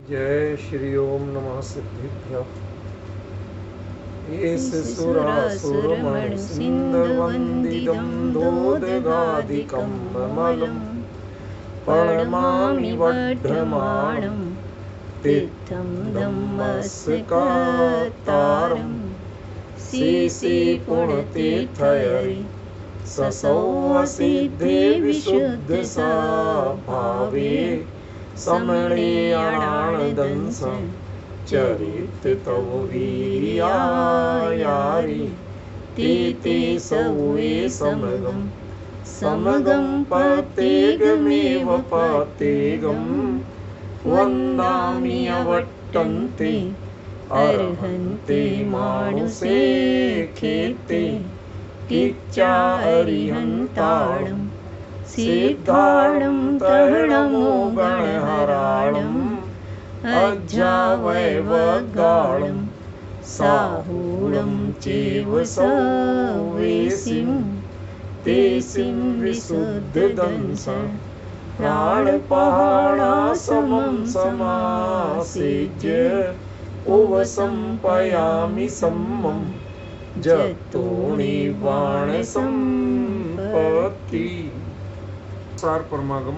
जय श्री ओम नमः सिद्धिभ्य ये सुरासुरमणि सिन्धुवन्दितं दोदगादिकं ममलं प्रणमामि वढ्ढमाणं तीर्थं धम्मस्कातारं शेषे पुण्यतीर्थयरि ससौवसिद्धे विशुद्धस्वभावे समणेयाणानदंस चरित तव वीर्यायारि ते सौवे समगं पतेगमेव पतेगं वन्दामि अवट्टन्ते अर्हन्ते मानुषे खेते किच्चा अरिहन्ताणम् सिद्धाणं तरणमो गणहराणम् अज्जावैवगाणं साहूणं चैव सौवेसिं तेसिं विशुद्धदंस प्राणपहाणासमं समासेज्य उपसंपयामि सम्मं जतोणिवाणसंपत्ति। सार परमागम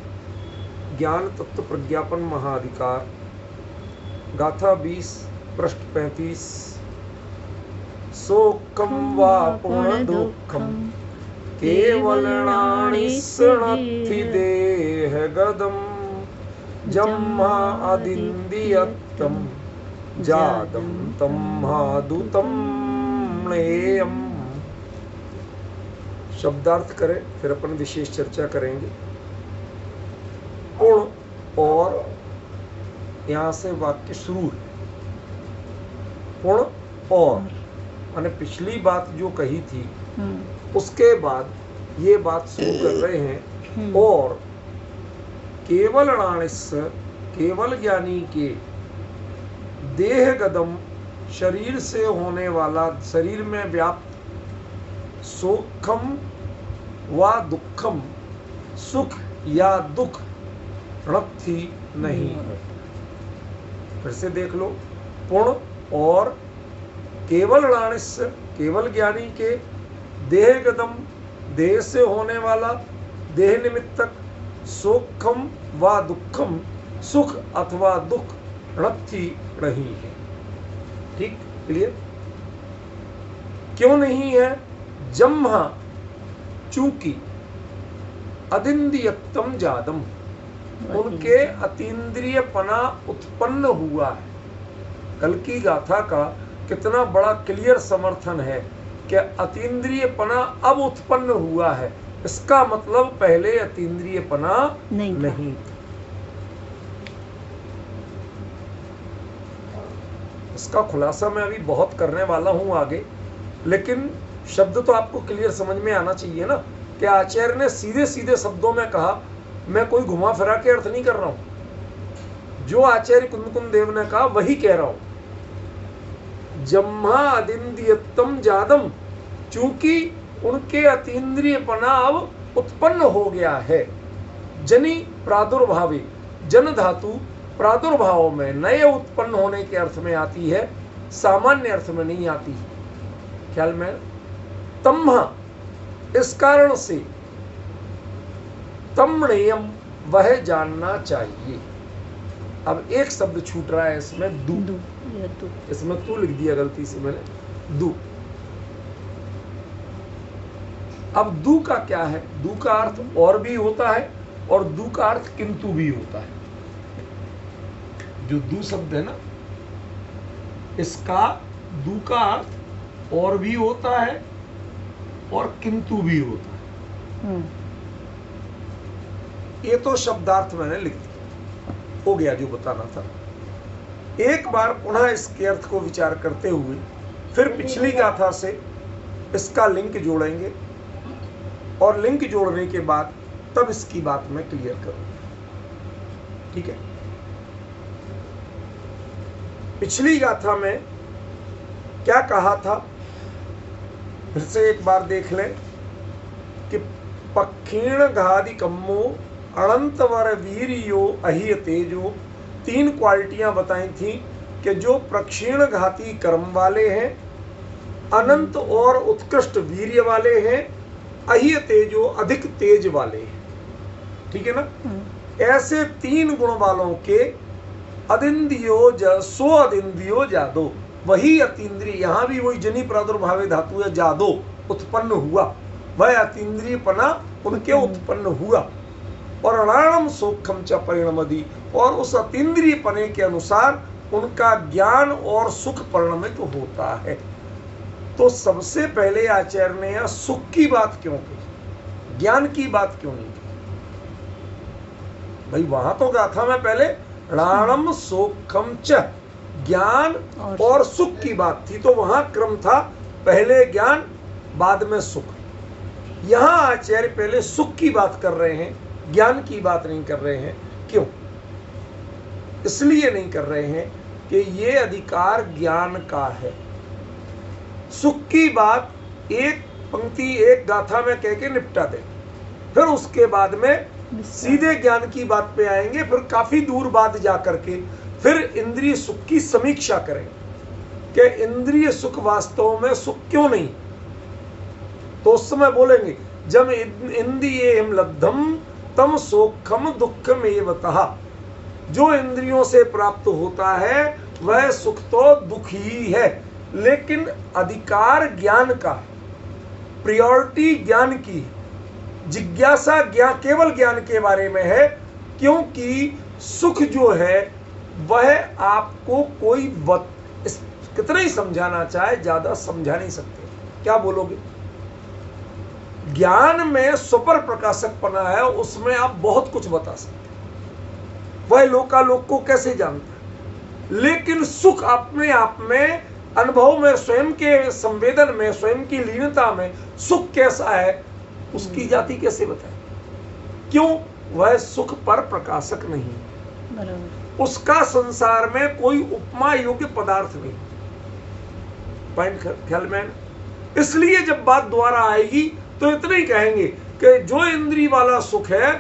ज्ञान तत्व प्रज्ञापन महाधिकार गाथा 20 पृष्ठ 35। शोकम वा पुण्य दुखम केवलनानि सृणत्ति देह गदम जम्मा अदिन्द्रियत्तम जादम तम्हादुतम नेयम। शब्दार्थ करें फिर अपन विशेष चर्चा करेंगे। पुण्य और यहां से वाक्य शुरू है। पुण्य और मैंने पिछली बात जो कही थी उसके बाद ये बात शुरू कर रहे हैं। और केवल णाणिस्य केवल ज्ञानी के देह गदम शरीर से होने वाला शरीर में व्याप्त सुखम व दुखम सुख या दुख णत्थि नहीं है। फिर से देख लो। पुण्य और केवल णाणिस्य केवल ज्ञानी के देह गदम देह से होने वाला देह निमित्तक सुखम व दुखम सुख अथवा दुख णत्थि नहीं है। ठीक क्लियर? क्यों नहीं है? जम्हा चूंकि अदिन्द्रियत्तम जादम उनके अतीन्द्रियपना उत्पन्न हुआ है। कल की गाथा का कितना बड़ा क्लियर समर्थन है कि अतीन्द्रियपना अब उत्पन्न हुआ है। इसका मतलब पहले अतीन्द्रियपना नहीं था। इसका खुलासा मैं अभी बहुत करने वाला हूं आगे, लेकिन शब्द तो आपको क्लियर समझ में आना चाहिए ना कि आचार्य ने सीधे सीधे शब्दों में कहा। मैं कोई घुमा फिरा के अर्थ नहीं कर रहा हूं। जो आचार्य कुंदकुंद देव ने कहा वही कह रहा हूं। जम्हा अदिन्द्रियत्तम जादम चूंकि उनके अतीन्द्रियपना अब उत्पन्न हो गया है। जनि प्रादुर्भावे जन धातु प्रादुर्भाव में नए उत्पन्न होने के अर्थ में आती है, सामान्य अर्थ में नहीं आती। ख्याल में? तम्हा इस कारण से तम्णेयम वह जानना चाहिए। अब एक शब्द छूट रहा है इसमें, दु। इसमें तू लिख दिया गलती से मैंने, दु। अब दु का क्या है? दु का अर्थ और भी होता है और दु का अर्थ किंतु भी होता है। जो दु शब्द है ना, इसका दु का अर्थ और भी होता है और किंतु भी होता है। ये तो शब्दार्थ मैंने लिख दिया, हो गया जो बताना था। एक बार पुनः इसके अर्थ को विचार करते हुए फिर पिछली गाथा से इसका लिंक जोड़ेंगे और लिंक जोड़ने के बाद तब इसकी बात मैं क्लियर करूंगा। ठीक है? पिछली गाथा में क्या कहा था फिर से एक बार देख लें कि पक्षीण घादि कम्मो अनंतवर वीरियो अहिय तेजो तीन क्वालिटियां बताई थी कि जो प्रक्षीण घाती कर्म वाले हैं, अनंत और उत्कृष्ट वीर्य वाले हैं, अह्य तेजो अधिक तेज वाले हैं। ठीक है ना? ऐसे तीन गुण वालों के अदिंद्रियो सो अदिंद्रियो जादो, वही अतीन्द्रिय, यहां भी वही जनी प्रादुर्भावे धातु है, जादो उत्पन्न हुआ, वह अतीन्द्रियपना उनके उत्पन्न हुआ। और अणाणम सोखम च परिणमदि, और उस अतीन्द्रियपने के अनुसार उनका ज्ञान और सुख परिणमित होता है। तो सबसे पहले आचार्य ने यह सुख की बात क्यों की, ज्ञान की बात क्यों नहीं की? भाई वहां तो गाथा में पहले णाणम सोखम च, ज्ञान और सुख की बात थी, तो वहां क्रम था पहले ज्ञान बाद में सुख। यहां आचार्य पहले सुख की बात कर रहे हैं, ज्ञान की बात नहीं कर रहे हैं। क्यों? इसलिए नहीं कर रहे हैं कि ये अधिकार ज्ञान का है। सुख की बात एक पंक्ति एक गाथा में कह के निपटा दे, फिर उसके बाद में सीधे ज्ञान की बात पे आएंगे, फिर काफी दूर बाद जा करके फिर इंद्रिय सुख की समीक्षा करें कि इंद्रिय सुख वास्तव में सुख क्यों नहीं। तो उस समय बोलेंगे जब इंद्रियेम लब्धम तम सोखम दुखम एवतः, जो इंद्रियों से प्राप्त होता है वह सुख तो दुख ही है, लेकिन अधिकार ज्ञान का है, प्रायोरिटी ज्ञान की, जिज्ञासा ज्ञान केवल ज्ञान के बारे में है। क्योंकि सुख जो है वह आपको कोई कितना ही समझाना चाहे ज्यादा समझा नहीं सकते। क्या बोलोगे? ज्ञान में सुपर प्रकाशकपना है, उसमें आप बहुत कुछ बता सकते, वह लोकालोक को कैसे जानता है। लेकिन सुख अपने आप में अनुभव में, स्वयं के संवेदन में, स्वयं की लीनता में सुख कैसा है उसकी जाति कैसे बताए? क्यों? वह सुख पर प्रकाशक नहीं, उसका संसार में कोई उपमा योग्य पदार्थ नहीं। पॉइंट ख्याल में? इसलिए जब बात दोबारा आएगी तो इतना ही कहेंगे कि जो इंद्रिय वाला सुख है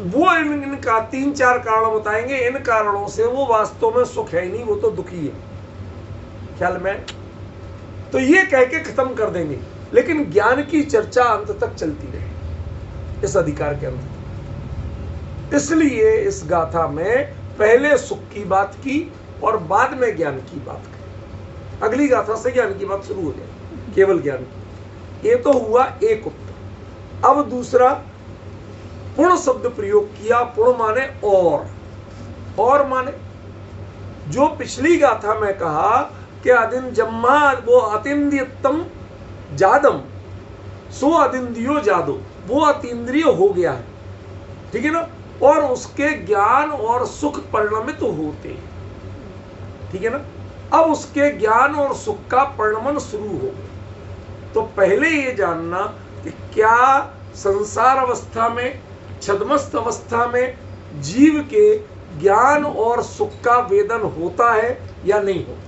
वो इनका तीन चार कारण बताएंगे, इन कारणों से वो वास्तव में सुख है ही नहीं, वो तो दुखी है। ख्याल में? तो ये कह के खत्म कर देंगे, लेकिन ज्ञान की चर्चा अंत तक चलती रहे इस अधिकार के अंत तक। इसलिए इस गाथा में पहले सुख की बात की और बाद में ज्ञान की बात की। अगली गाथा से ज्ञान की बात शुरू हो जाए, केवल ज्ञान की। ये तो हुआ एक उत्तर। अब दूसरा पुण शब्द प्रयोग किया। पुण माने और माने जो पिछली गाथा में कहा कि अदिन जम्मा वो अतीन्द्रियतम जादम सो अदिंद्रियो जादो, वो अतीन्द्रिय हो गया है। ठीक है ना? और उसके ज्ञान और सुख परिणमित होते हैं। ठीक है ना? अब उसके ज्ञान और सुख का परिणमन शुरू हो गया। तो पहले ये जानना कि क्या संसार अवस्था में, छद्मस्त अवस्था में जीव के ज्ञान और सुख का वेदन होता है या नहीं होता।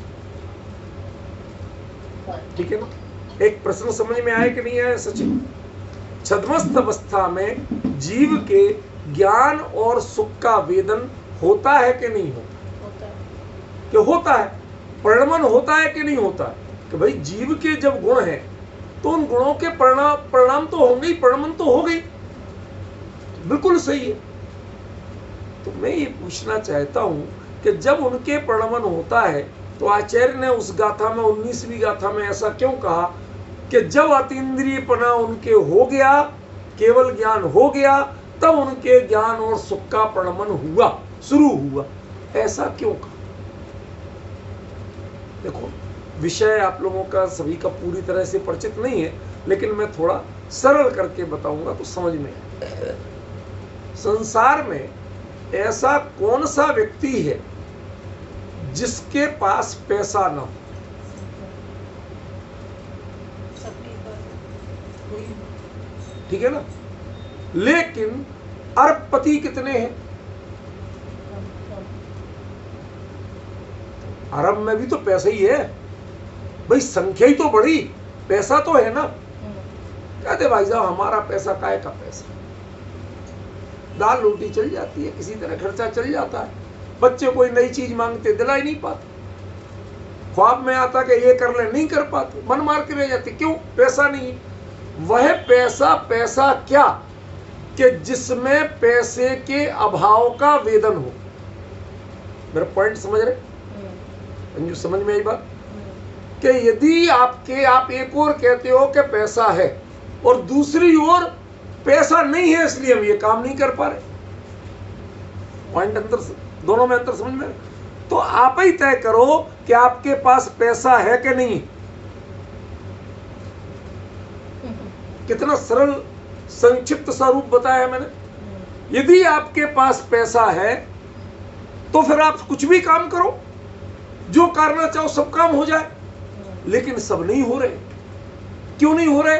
ठीक है ना? एक प्रश्न समझ में आया कि नहीं आया सचिन? छद्मस्त अवस्था में जीव के ज्ञान और सुख का वेदन होता है कि नहीं होता? कि होता है। परिणमन होता है कि नहीं होता? कि भाई जीव के जब गुण हैं तो उन गुणों के परिणाम तो होंगे ही, परिणमन तो हो गई। बिल्कुल सही है। तो मैं ये पूछना चाहता हूं कि जब उनके परिणमन होता है तो आचार्य ने उस गाथा में 19वीं गाथा में ऐसा क्यों कहा कि जब अतीन्द्रियपना उनके हो गया, केवल ज्ञान हो गया, तब उनके ज्ञान और सुख का परिणमन हुआ, शुरू हुआ। ऐसा क्यों कहा? देखो, विषय आप लोगों का सभी का पूरी तरह से परिचित नहीं है, लेकिन मैं थोड़ा सरल करके बताऊंगा तो समझ में आए। संसार में ऐसा कौन सा व्यक्ति है जिसके पास पैसा ना हो? ठीक है ना? लेकिन अरबपति कितने हैं? अरब में भी तो पैसा ही है भाई, संख्या ही तो बड़ी, पैसा तो है ना। कहते भाई साहब हमारा पैसा काय का पैसा, दाल रोटी चल जाती है, किसी तरह खर्चा चल जाता है। बच्चे कोई नई चीज मांगते, दिला ही नहीं पाते। ख्वाब में आता कि ये कर ले, नहीं कर पाते, मन मार के रह जाते। क्यों? पैसा नहीं है। वह पैसा क्या कि जिसमें पैसे के अभाव का वेदन हो। मेरा पॉइंट समझ रहे? अंजू समझ में आई बात? कि यदि आप एक ओर कहते हो कि पैसा है और दूसरी ओर पैसा नहीं है इसलिए हम ये काम नहीं कर पा रहे, पॉइंट अंतर, दोनों में अंतर समझ में? तो आप ही तय करो कि आपके पास पैसा है कि नहीं। कितना सरल संक्षिप्त सा रूप बताया मैंने। यदि आपके पास पैसा है तो फिर आप कुछ भी काम करो, जो करना चाहो सब काम हो जाए। लेकिन सब नहीं हो रहे। क्यों नहीं हो रहे?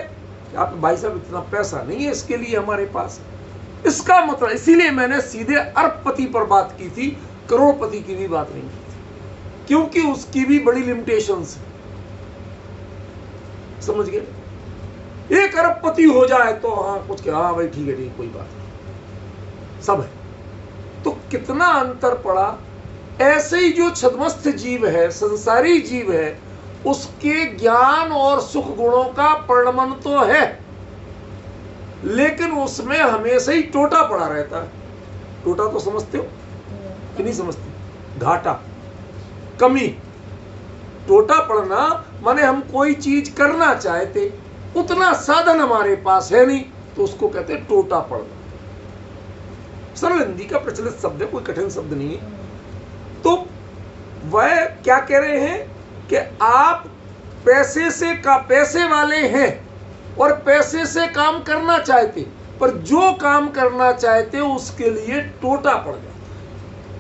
आप भाई साहब इतना पैसा नहीं है इसके लिए हमारे पास। इसका मतलब, इसीलिए मैंने सीधे अरबपति पर बात की थी, करोड़पति की भी बात नहीं की थी, क्योंकि उसकी भी बड़ी लिमिटेशंस है। समझ गए? एक अरबपति हो जाए तो हाँ कुछ क्या, हाँ भाई ठीक है, ठीक, कोई बात नहीं, सब है। तो कितना अंतर पड़ा। ऐसे ही जो छद्मस्थ जीव है, संसारी जीव है, उसके ज्ञान और सुख गुणों का परिणमन तो है, लेकिन उसमें हमेशा ही टोटा पड़ा रहता है। टोटा तो समझते हो कि नहीं समझते? घाटा, कमी। टोटा पड़ना माने हम कोई चीज करना चाहते, उतना साधन हमारे पास है नहीं, तो उसको कहते हैं टोटा पड़ना। सरल हिंदी का प्रचलित शब्द है, कोई कठिन शब्द नहीं है। तो वह क्या कह रहे हैं कि आप पैसे वाले हैं और पैसे से काम करना चाहते, पर जो काम करना चाहते उसके लिए टोटा पड़ जाता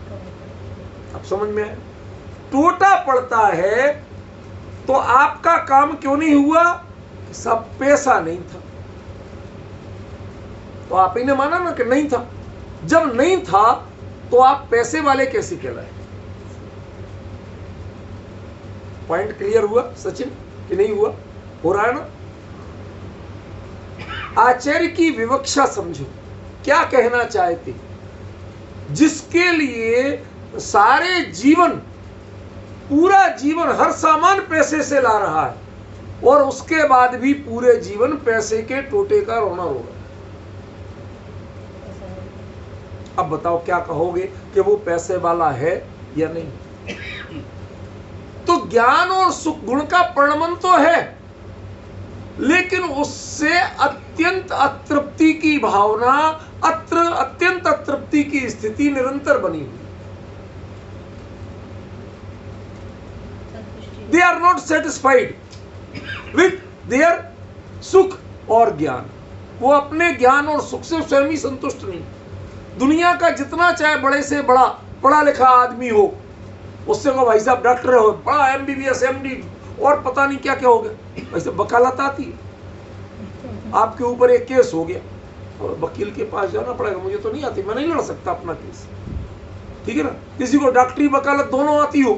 है। अब समझ में आया? टोटा पड़ता है तो आपका काम क्यों नहीं हुआ? सब पैसा नहीं था। तो आप ही ने माना ना कि नहीं था। जब नहीं था तो आप पैसे वाले कैसे कहलाए? पॉइंट क्लियर हुआ सचिन कि नहीं हुआ? हो रहा है ना? आचार्य की विवक्षा समझो, क्या कहना चाहते? जिसके लिए सारे जीवन, पूरा जीवन हर सामान पैसे से ला रहा है और उसके बाद भी पूरे जीवन पैसे के टोटे का रोना रो रहा है। अब बताओ क्या कहोगे कि वो पैसे वाला है या नहीं? तो ज्ञान और सुख गुण का परिणमन तो है, लेकिन उससे अत्यंत अतृप्ति की भावना, अत्यंत अतृप्ति की स्थिति निरंतर बनी हुई। They are not satisfied with their सुख और ज्ञान। वो अपने ज्ञान और सुख से स्वयं ही संतुष्ट नहीं। दुनिया का जितना चाहे बड़े से बड़ा पढ़ा लिखा आदमी हो, उससे को भाई साहब डॉक्टर हो, बड़ा MBBS MD और पता नहीं क्या क्या हो गया, वैसे वकालत आती है। आपके ऊपर एक केस हो गया और वकील के पास जाना पड़ेगा। मुझे तो नहीं आती, मैं नहीं लड़ सकता अपना केस, ठीक है ना? किसी को डॉक्टरी वकालत दोनों आती हो,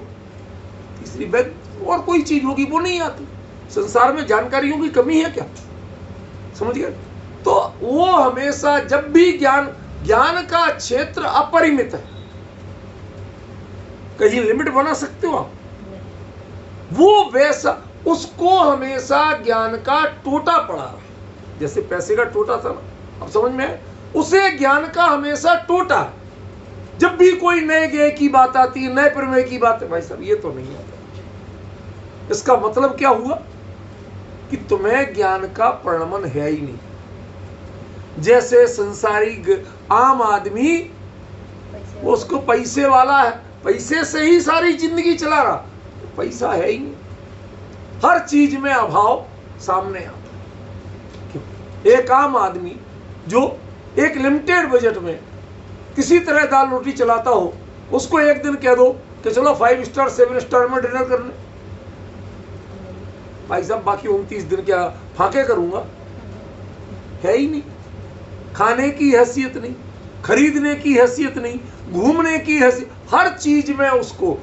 तीसरी बैंक और कोई चीज होगी वो नहीं आती। संसार में जानकारियों की कमी है क्या? समझ गए? तो वो हमेशा जब भी ज्ञान का क्षेत्र अपरिमित है, कहीं लिमिट बना सकते हो आप? वो वैसा, उसको हमेशा ज्ञान का टोटा पड़ा है। जैसे पैसे का टोटा था ना, अब समझ में है? उसे ज्ञान का हमेशा टोटा है। जब भी कोई नए ज्ञेय की बात आती है, नए प्रमेय की बात है, भाई साहब ये तो नहीं आता। इसका मतलब क्या हुआ कि तुम्हें ज्ञान का परिणमन है ही नहीं। जैसे संसारी आम आदमी, उसको पैसे वाला है, पैसे से ही सारी जिंदगी चला रहा, पैसा है ही नहीं। हर चीज में अभाव सामने आता है। क्यों? एक आम आदमी जो एक लिमिटेड बजट में किसी तरह दाल रोटी चलाता हो, उसको एक दिन कह दो कि चलो 5 स्टार 7 स्टार में डिनर करने, भाई साहब बाकी 29 दिन क्या फाके करूंगा? है ही नहीं। खाने की हैसियत नहीं, खरीदने की हैसियत नहीं, घूमने की हैसियत, हर चीज में उसको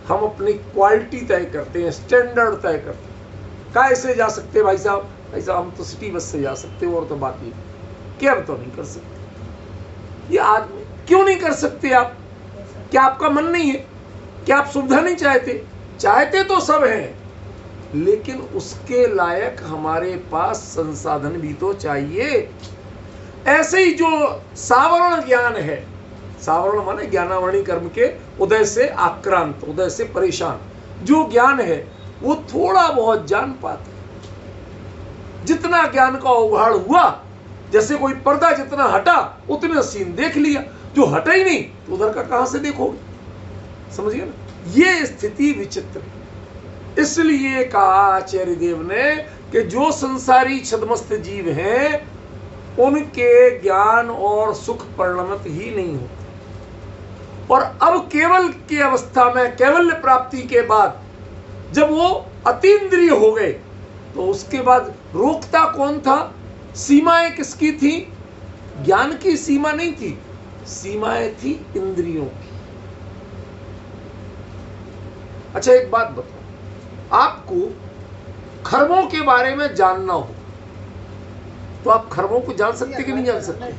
हम अपनी क्वालिटी तय करते हैं, स्टैंडर्ड तय करते हैं। कैसे जा सकते भाई साहब? भाई साहब हम तो सिटी बस से जा सकते हो, और तो बात ये कैब तो नहीं कर सकते। ये आदमी क्यों नहीं कर सकते आप? क्या आपका मन नहीं है? क्या आप सुविधा नहीं चाहते? चाहते तो सब हैं, लेकिन उसके लायक हमारे पास संसाधन भी तो चाहिए। ऐसे ही जो सावरण ज्ञान है, सावरण माने ज्ञानावरणी कर्म के उदय से आक्रांत, उदय से परेशान जो ज्ञान है, वो थोड़ा बहुत जान पाते। जितना ज्ञान का उघाड़ हुआ, जैसे कोई पर्दा जितना हटा उतने सीन देख लिया, जो हटा ही नहीं तो उधर का कहां से देखोगे? समझिए ना, ये स्थिति विचित्र है। इसलिए कहा आचार्य देव ने कि जो संसारी छद्मस्त जीव हैं उनके ज्ञान और सुख परिणमित ही नहीं होते। और अब केवल की अवस्था में, कैवल्य प्राप्ति के बाद जब वो अतीन्द्रिय हो गए, तो उसके बाद रोकता कौन था? सीमाएं किसकी थी? ज्ञान की सीमा नहीं थी, सीमाएं थी इंद्रियों की। अच्छा एक बात बताओ, आपको खरबों के बारे में जानना हो तो आप खरबों को जान सकते कि नहीं जान सकते?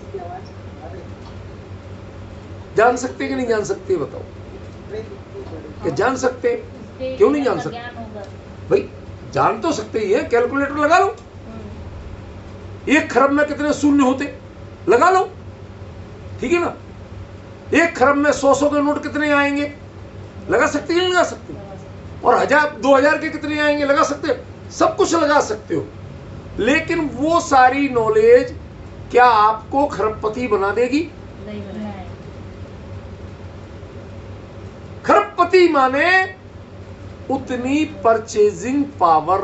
जान सकते कि नहीं जान सकते? बताओ। कि जान सकते? क्यों नहीं जान सकते? भाई जान तो सकते ही है, कैलकुलेटर लगा लो। एक खरब में कितने शून्य होते लगा लो, ठीक है ना। एक खरब में 100 के नोट कितने आएंगे लगा सकते कि नहीं लगा सकते? और 1000 2000 के कितने आएंगे लगा सकते हो? सब कुछ लगा सकते हो, लेकिन वो सारी नॉलेज क्या आपको खरबपति बना देगी? नहीं बनाएगी। खरबपति माने उतनी परचेजिंग पावर।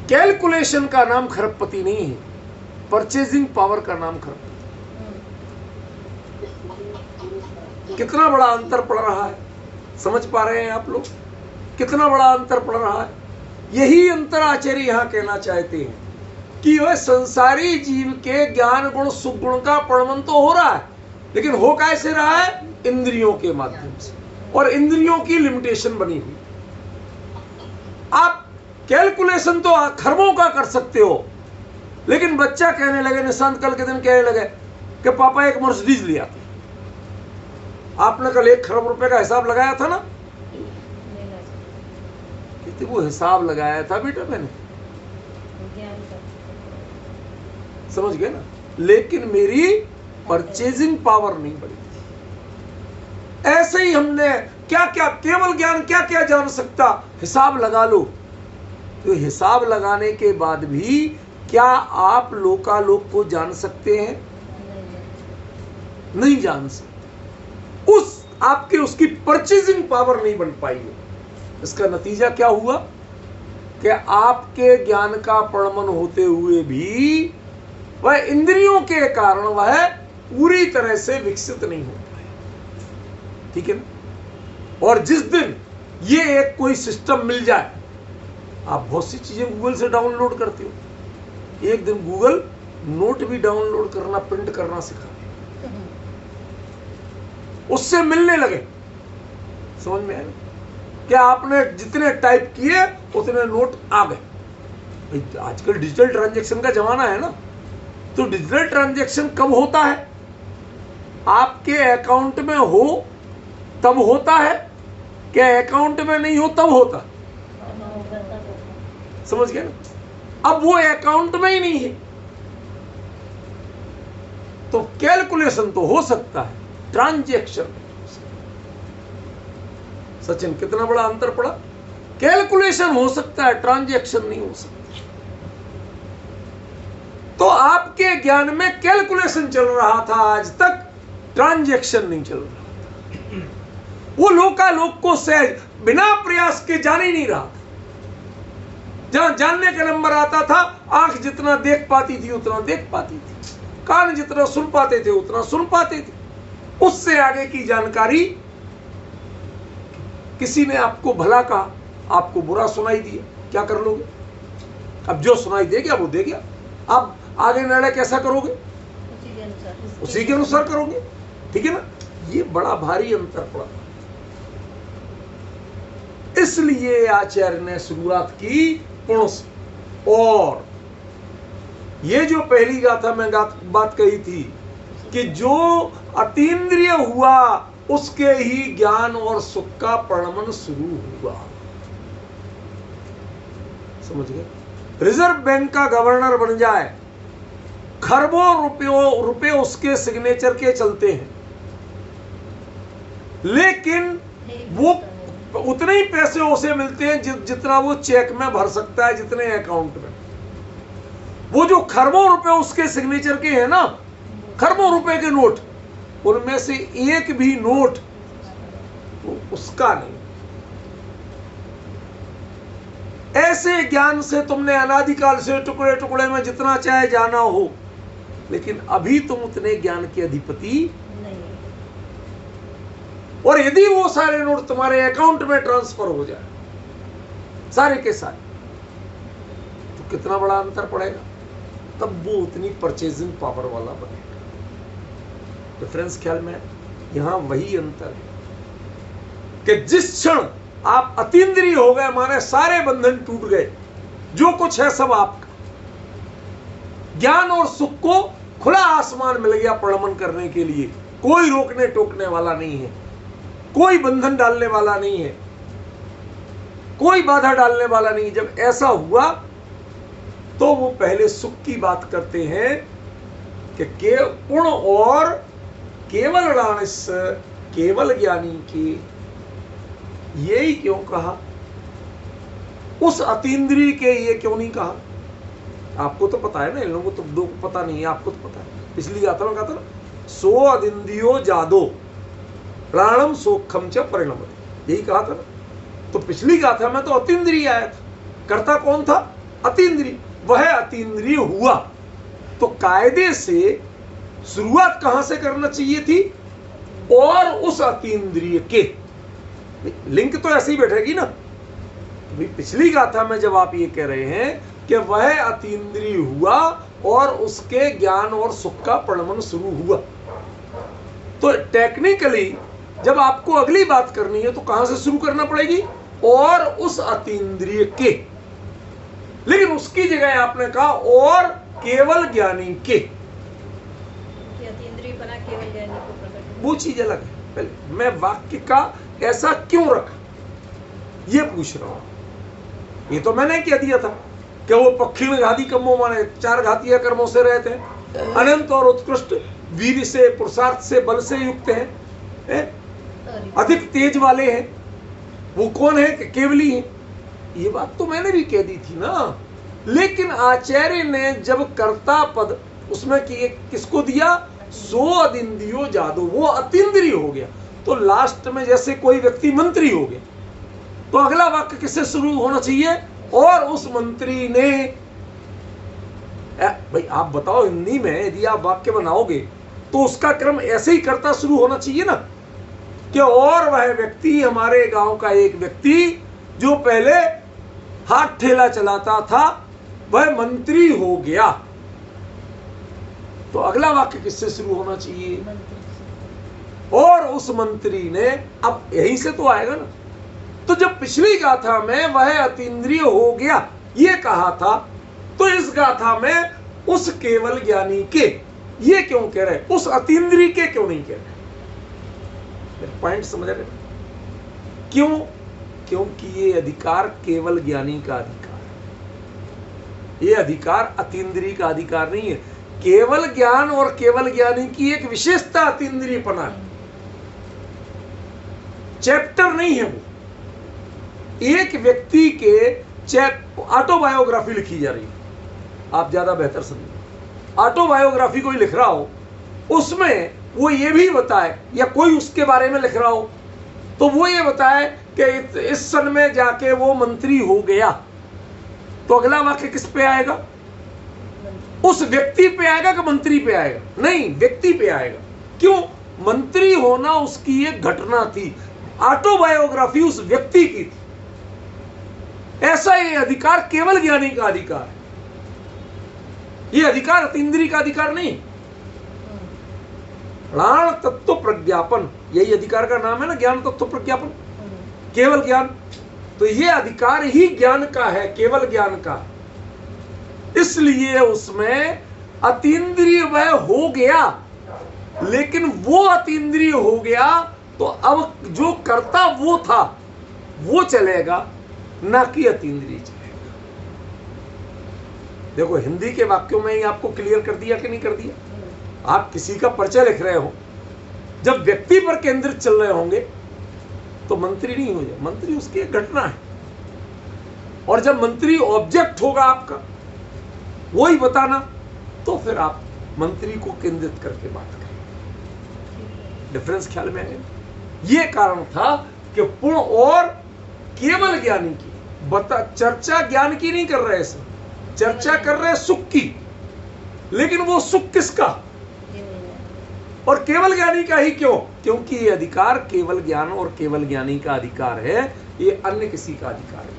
कैलकुलेशन का नाम खरबपति नहीं है, परचेजिंग पावर का नाम खरबपति। कितना बड़ा अंतर पड़ रहा है, समझ पा रहे हैं आप लोग? कितना बड़ा अंतर पड़ रहा है। यही अंतर आचार्य यहां कहना चाहते हैं कि वह संसारी जीव के ज्ञान गुण सुख गुण का परिणमन तो हो रहा है, लेकिन हो कैसे रहा है? इंद्रियों के माध्यम से, और इंद्रियों की लिमिटेशन बनी हुई। आप कैलकुलेशन तो खरबों का कर सकते हो, लेकिन बच्चा कहने लगे, निशांत कल के दिन कहने लगे कि पापा एक मर्सिडीज लिया था। आपने कल 1 खरब रुपए का हिसाब लगाया था ना? कहते वो हिसाब लगाया था बेटा मैंने, समझ गए ना, लेकिन मेरी परचेजिंग पावर नहीं बढ़ी। ऐसे ही हमने क्या क्या, केवल ज्ञान क्या क्या जान सकता? हिसाब लगा लो। तो हिसाब लगाने के बाद भी क्या आप लोकालोक को जान सकते हैं? नहीं जान सकते। उस आपके उसकी परचेजिंग पावर नहीं बन पाई है। इसका नतीजा क्या हुआ कि आपके ज्ञान का परिणमन होते हुए भी वह इंद्रियों के कारण वह पूरी तरह से विकसित नहीं हो पाया, ठीक है ना। और जिस दिन ये एक कोई सिस्टम मिल जाए, आप बहुत सी चीजें गूगल से डाउनलोड करते हो, एक दिन गूगल नोट भी डाउनलोड करना, प्रिंट करना सिखा, उससे मिलने लगे। समझ में आया? क्या आपने जितने टाइप किए उतने नोट आ गए। आजकल डिजिटल ट्रांजैक्शन का जमाना है ना, तो डिजिटल ट्रांजैक्शन कब होता है? आपके अकाउंट में हो तब होता है, क्या अकाउंट में नहीं हो तब होता? समझ गए ना। अब वो अकाउंट में ही नहीं है, तो कैलकुलेशन तो हो सकता है, ट्रांजैक्शन। सचिन कितना बड़ा अंतर पड़ा। कैलकुलेशन हो सकता है, ट्रांजैक्शन नहीं हो सकता। तो आपके ज्ञान में कैलकुलेशन चल रहा था आज तक, ट्रांजैक्शन नहीं चल रहा। वो लोकालोक को सहज बिना प्रयास के जान ही नहीं रहा था। जहां जानने का नंबर आता था, आंख जितना देख पाती थी उतना देख पाती थी, कान जितना सुन पाते थे उतना सुन पाते थे। उससे आगे की जानकारी, किसी ने आपको भला कहा, आपको बुरा सुनाई दिया, क्या कर लोगे? अब जो सुनाई दे गया वो दे गया। अब आगे निर्णय कैसा करोगे? उसी के अनुसार करोगे, ठीक है ना। ये बड़ा भारी अंतर पड़ा। इसलिए आचार्य ने शुरुआत की पुण्य से। और ये जो पहली गाथा में बात कही थी कि जो अतीन्द्रिय हुआ उसके ही ज्ञान और सुख का परिणमन शुरू हुआ। समझ गए? रिजर्व बैंक का गवर्नर बन जाए, खरबों रुपए उसके सिग्नेचर के चलते हैं, लेकिन वो उतने ही पैसे उसे मिलते हैं जितना वो चेक में भर सकता है, जितने अकाउंट में। वो जो खरबों रुपए उसके सिग्नेचर के हैं ना, खरबों रुपए के नोट, उनमें से एक भी नोट वो उसका नहीं। ऐसे ज्ञान से तुमने अनादिकाल से टुकड़े टुकड़े में जितना चाहे जाना हो, लेकिन अभी तुम उतने ज्ञान के अधिपति नहीं। और यदि वो सारे नोट तुम्हारे अकाउंट में ट्रांसफर हो जाए, सारे के सारे, तो कितना बड़ा अंतर पड़ेगा। तब वो उतनी परचेजिंग पावर वाला बनेगा। डिफरेंस ख्याल में? यहां वही अंतर है कि जिस क्षण आप अतीन्द्रिय हो गए, माने सारे बंधन टूट गए, जो कुछ है सब आपका, ज्ञान और सुख को खुला आसमान मिल गया परिणमन करने के लिए। कोई रोकने टोकने वाला नहीं है, कोई बंधन डालने वाला नहीं है, कोई बाधा डालने वाला नहीं। जब ऐसा हुआ तो वो पहले सुख की बात करते हैं कि पूर्ण और केवल णाणिस, केवल ज्ञानी के। यही क्यों कहा? उस अतीन्द्रिय के ये क्यों नहीं कहा? आपको तो पता है ना, इन लोगों को तो दो को पता नहीं है, आपको तो पता है। इसलिए गाथा में कहा था ना, सो अदिंदियो जादो प्राणम सोखम च परिणमते, यही कहा था ना। तो पिछली गाथा में तो अतीन्द्रिय आया था, कर्ता कौन था? अतीन्द्रिय। वह अतीन्द्रिय हुआ तो कायदे से शुरुआत कहां से करना चाहिए थी? और उस अतीन्द्रिय के। लिंक तो ऐसे ही बैठेगी ना। भाई पिछली गाथा में जब आप ये कह रहे हैं कि वह अतीन्द्रिय हुआ और उसके ज्ञान और सुख का परिणमन शुरू हुआ, तो टेक्निकली जब आपको अगली बात करनी है तो कहां से शुरू करना पड़ेगी? और उस अतीन्द्रिय के। लेकिन उसकी जगह आपने कहा और केवल ज्ञानी के। अतीन्द्रिय बना केवल ज्ञानी को प्रकट। वो चीज अलग है। पहले मैं वाक्य का ऐसा क्यों रखा ये पूछ रहा हूं। ये तो मैंने कह दिया था कि वो पक्षी में घाती कर्मों माने 4 घातीय कर्मों से रहते हैं, अनंत और उत्कृष्ट वीर से, पुरुषार्थ से, बल से युक्त हैं, अधिक तेज वाले हैं। वो कौन है? कि केवली है। ये बात तो मैंने भी कह दी थी ना। लेकिन आचार्य ने जब कर्ता पद उसमें किसको दिया? सो अदिंदियो जादो, वो अतीन्द्रिय हो गया। तो लास्ट में जैसे कोई व्यक्ति मंत्री हो गया, तो अगला वाक्य किससे शुरू होना चाहिए? और उस मंत्री ने। भाई आप बताओ, हिंदी में यदि आप वाक्य बनाओगे तो उसका क्रम ऐसे ही कर्ता शुरू होना चाहिए ना, कि और वह व्यक्ति, हमारे गांव का एक व्यक्ति जो पहले हाथ ठेला चलाता था, वह मंत्री हो गया। तो अगला वाक्य किससे शुरू होना चाहिए? और उस मंत्री ने। अब यहीं से तो आएगा ना। तो जब पिछली गाथा में वह अतीन्द्रिय हो गया ये कहा था, तो इस गाथा में उस केवल ज्ञानी के ये क्यों कह रहे? उस अतीन्द्रिय के क्यों नहीं कह रहे? पॉइंट समझ रहे? क्यों? क्योंकि ये अधिकार केवल ज्ञानी का अधिकार है। ये अधिकार अतीन्द्रिय का अधिकार नहीं है। केवल ज्ञान और केवल ज्ञानी की एक विशेषता अतीन्द्रियपना है, चैप्टर नहीं है वो। एक व्यक्ति के ऑटोबायोग्राफी लिखी जा रही है, आप ज्यादा बेहतर समझिए। ऑटोबायोग्राफी कोई लिख रहा हो, उसमें वो ये भी बताए, या कोई उसके बारे में लिख रहा हो तो वो ये बताए कि इस सन में जाके वो मंत्री हो गया, तो अगला वाक्य किस पे आएगा? उस व्यक्ति पे आएगा कि मंत्री पे आएगा? नहीं, व्यक्ति पे आएगा। क्यों? मंत्री होना उसकी एक घटना थी, ऑटोबायोग्राफी उस व्यक्ति की थी। ऐसा ये अधिकार केवल ज्ञानी का अधिकार है। ये अधिकार अतीन्द्रिय का अधिकार नहीं। प्राण तत्व प्रज्ञापन, यही अधिकार का नाम है ना, ज्ञान तत्व प्रज्ञापन, केवल ज्ञान। तो ये अधिकार ही ज्ञान का है, केवल ज्ञान का। इसलिए उसमें अतीन्द्रिय वह हो गया लेकिन वो अतीन्द्रिय हो गया तो अब जो करता वो था वो चलेगा, ना कि अतीन्द्रिय चलेगा। देखो हिंदी के वाक्यों में ही आपको क्लियर कर दिया कि नहीं कर दिया। आप किसी का परिचय लिख रहे हो, जब व्यक्ति पर केंद्रित चल रहे होंगे तो मंत्री नहीं हो जाए, मंत्री उसकी एक घटना है। और जब मंत्री ऑब्जेक्ट होगा आपका वो ही बताना, तो फिर आप मंत्री को केंद्रित करके बात करें। डिफरेंस ख्याल में आए। ये कारण था कि पूर्ण और केवल ज्ञानी की चर्चा ज्ञान की नहीं कर रहे, इसमें चर्चा कर रहे सुख की, लेकिन वो सुख किसका? और केवल ज्ञानी का ही। क्यों? क्योंकि ये अधिकार केवल ज्ञान और केवल ज्ञानी का अधिकार है, ये अन्य किसी का अधिकार है।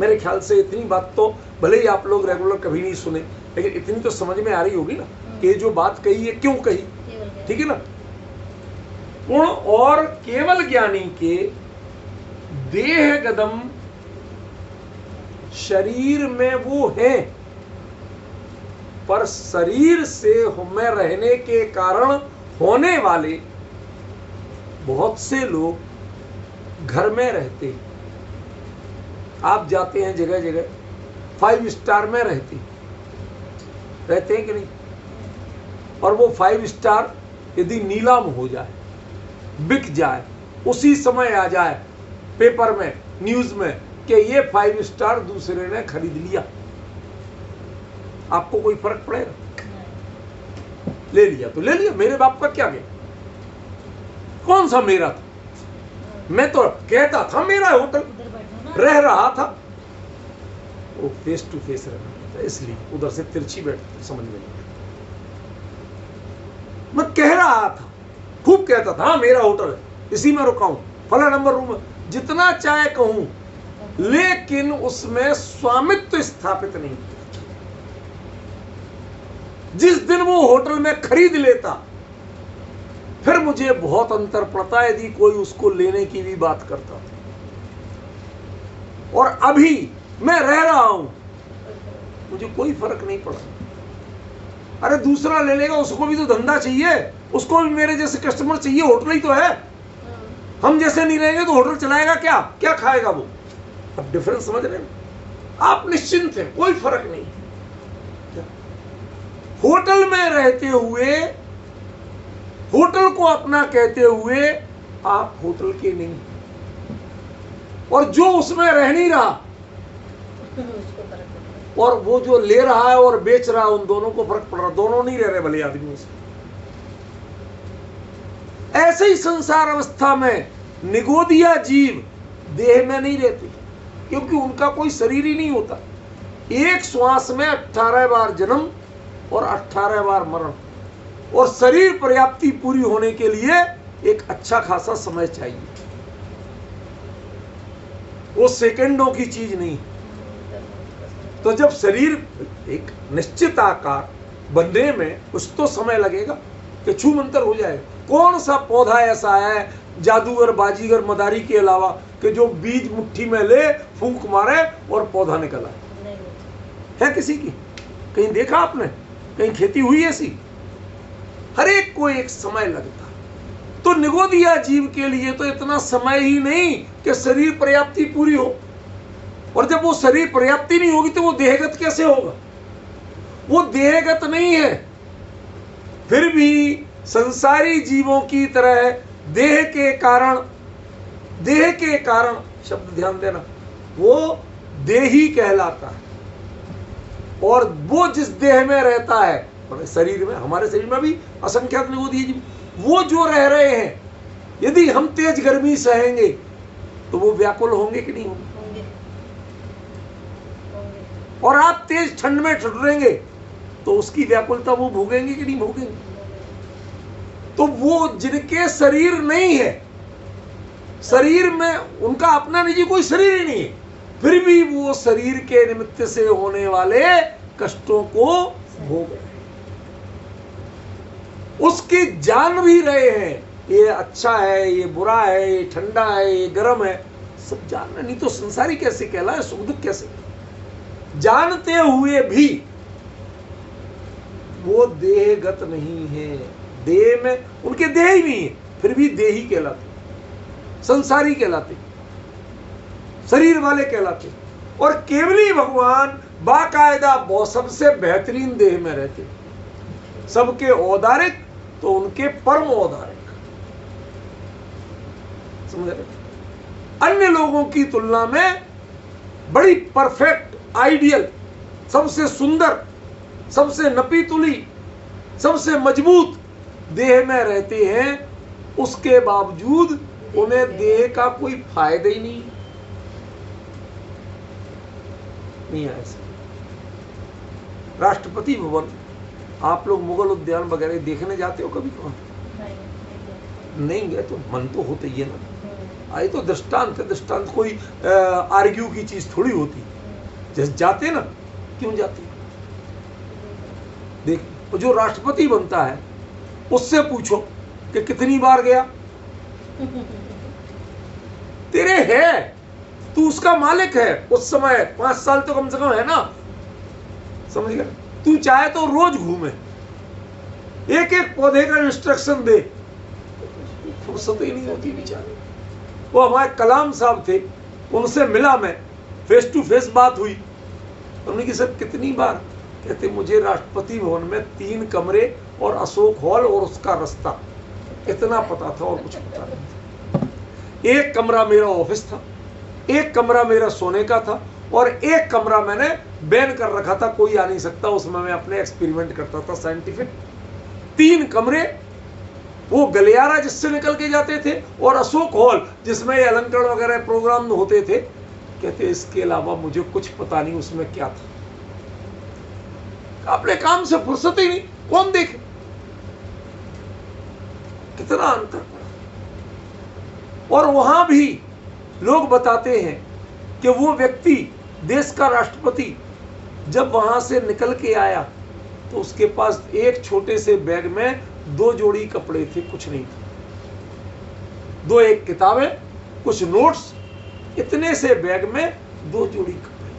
मेरे ख्याल से इतनी बात तो भले ही आप लोग रेगुलर कभी नहीं सुने, लेकिन इतनी तो समझ में आ रही होगी ना कि जो बात कही है क्यों कही। ठीक है ना? पूर्ण और केवल ज्ञानी के देह गदम शरीर में वो है, पर शरीर से में रहने के कारण होने वाले बहुत से लोग घर में रहते। आप जाते हैं जगह जगह, 5 स्टार में रहते हैं कि नहीं? और वो 5 स्टार यदि नीलाम हो जाए, बिक जाए, उसी समय आ जाए पेपर में, न्यूज में कि ये 5 स्टार दूसरे ने खरीद लिया, आपको कोई फर्क पड़ेगा? ले लिया तो ले लिया, मेरे बाप का क्या गया? कौन सा मेरा था? मैं तो कहता था मेरा होटल, रह रहा था। वो फेस टू फेस रहना था, इसलिए उधर से तिरछी बैठ समझ में नहीं। मैं कह रहा था, खूब कहता था, हाँ मेरा होटल है, इसी में रुका हूं, फला नंबर रूम में, जितना चाहे कहूं, लेकिन उसमें स्वामित्व स्थापित नहीं किया। जिस दिन वो होटल में खरीद लेता, फिर मुझे बहुत अंतर पड़ता यदि कोई उसको लेने की भी बात करता था। और अभी मैं रह रहा हूं, मुझे कोई फर्क नहीं पड़ा। अरे दूसरा ले लेगा, उसको भी तो धंधा चाहिए, उसको भी मेरे जैसे कस्टमर चाहिए, होटल ही तो है। हम जैसे नहीं रहेंगे तो होटल चलाएगा क्या? क्या खाएगा वो? अब डिफरेंस समझ रहे हैं? आप निश्चिंत हैं, कोई फर्क नहीं। होटल में रहते हुए, होटल को अपना कहते हुए आप होटल के नहीं, और जो उसमें रह नहीं रहा और वो जो ले रहा है और बेच रहा है, उन दोनों को फर्क पड़ रहा, दोनों नहीं रह रहे भले आदमी से। ऐसे ही संसार अवस्था में निगोदिया जीव देह में नहीं रहते, क्योंकि उनका कोई शरीर ही नहीं होता। एक श्वास में 18 बार जन्म और 18 बार मरण, और शरीर पर्याप्ति पूरी होने के लिए एक अच्छा खासा समय चाहिए। वो सेकंडों की चीज नहीं। तो जब शरीर एक निश्चित आकार बनने में कुछ तो समय लगेगा कि छू मंतर हो जाएगा। कौन सा पौधा ऐसा है जादूगर, बाजीगर, मदारी के अलावा कि जो बीज मुट्ठी में ले, फूंक मारे और पौधा निकल आए? है किसी की? कहीं देखा आपने? कहीं खेती हुई ऐसी? हर एक को एक समय लगता। तो निगोदिया जीव के लिए तो इतना समय ही नहीं कि शरीर पर्याप्ति पूरी हो, और जब वो शरीर पर्याप्ति नहीं होगी तो वो देहगत कैसे होगा? वो देहगत नहीं है। फिर भी संसारी जीवों की तरह देह के कारण शब्द ध्यान देना, वो देही कहलाता है। और वो जिस देह में रहता है, शरीर में, हमारे शरीर में भी असंख्यात निगोदिया जीव, वो जो रह रहे हैं, यदि हम तेज गर्मी सहेंगे तो वो व्याकुल होंगे कि नहीं होंगे? और आप तेज ठंड में ठुठुरेंगे तो उसकी व्याकुलता वो भोगेंगे कि नहीं भोगेंगे? तो वो जिनके शरीर नहीं है, शरीर में उनका अपना निजी कोई शरीर ही नहीं है, फिर भी वो शरीर के निमित्त से होने वाले कष्टों को भोग रहे हैं। उसकी जान भी रहे हैं, ये अच्छा है, ये बुरा है, ये ठंडा है, ये गर्म है, सब जान रहे। नहीं तो संसारी कैसे कहलाए, सुख दुख कैसे? जानते हुए भी वो देहगत नहीं है। देह में उनके देह ही नहीं है, फिर भी देही कहलाते, संसारी कहलाते, शरीर वाले कहलाते। और केवली भगवान बाकायदा वो सबसे बेहतरीन देह में रहते, सबके औदारिक तो उनके परम औदारिक, समझ रहे? अन्य लोगों की तुलना में बड़ी परफेक्ट, आइडियल, सबसे सुंदर, सबसे नपी तुली, सबसे मजबूत देह में रहते हैं, उसके बावजूद उन्हें देह का कोई फायदा ही नहीं है। ऐसा राष्ट्रपति भवन, आप लोग मुगल उद्यान वगैरह देखने जाते हो कभी? नहीं गए तो मन तो होता ही है ना। आई तो दृष्टांत है, दृष्टांत कोई आर्ग्यू की चीज थोड़ी होती। जैसे जाते ना, क्यों जाते? देख, जो राष्ट्रपति बनता है उससे पूछो कि कितनी बार गया। तेरे है, तू उसका मालिक है, उस समय 5 साल तो कम से कम है ना, समझ गया? तू चाहे तो रोज घूमे, एक एक पौधे का इंस्ट्रक्शन दे, फुर्सत ही नहीं होती बेचारे। वो हमारे कलाम साहब थे, उनसे मिला मैं, फेस टू फेस बात हुई। उन्होंने कहा सर कितनी बार? कहते मुझे राष्ट्रपति भवन में 3 कमरे और अशोक हॉल और उसका रास्ता इतना पता था और कुछ पता नहीं था। एक कमरा मेरा ऑफिस था, एक कमरा मेरा सोने का था, और एक कमरा मैंने बैन कर रखा था, कोई आ नहीं सकता, उसमें मैं अपने एक्सपेरिमेंट करता था साइंटिफिक। 3 कमरे, वो गलियारा जिससे निकल के जाते थे, और अशोक हॉल जिसमें अलंकरण वगैरह प्रोग्राम होते थे। कहते इसके अलावा मुझे कुछ पता नहीं उसमें क्या था। अपने काम से फुर्सत ही नहीं, कौन देखे? कितना अंतर पड़ा। और वहां भी लोग बताते हैं कि वो व्यक्ति, देश का राष्ट्रपति, जब वहां से निकल के आया तो उसके पास एक छोटे से बैग में 2 जोड़ी कपड़े थे, कुछ नहीं था। 2 एक किताबें, कुछ नोट्स, इतने से बैग में 2 जोड़ी कपड़े।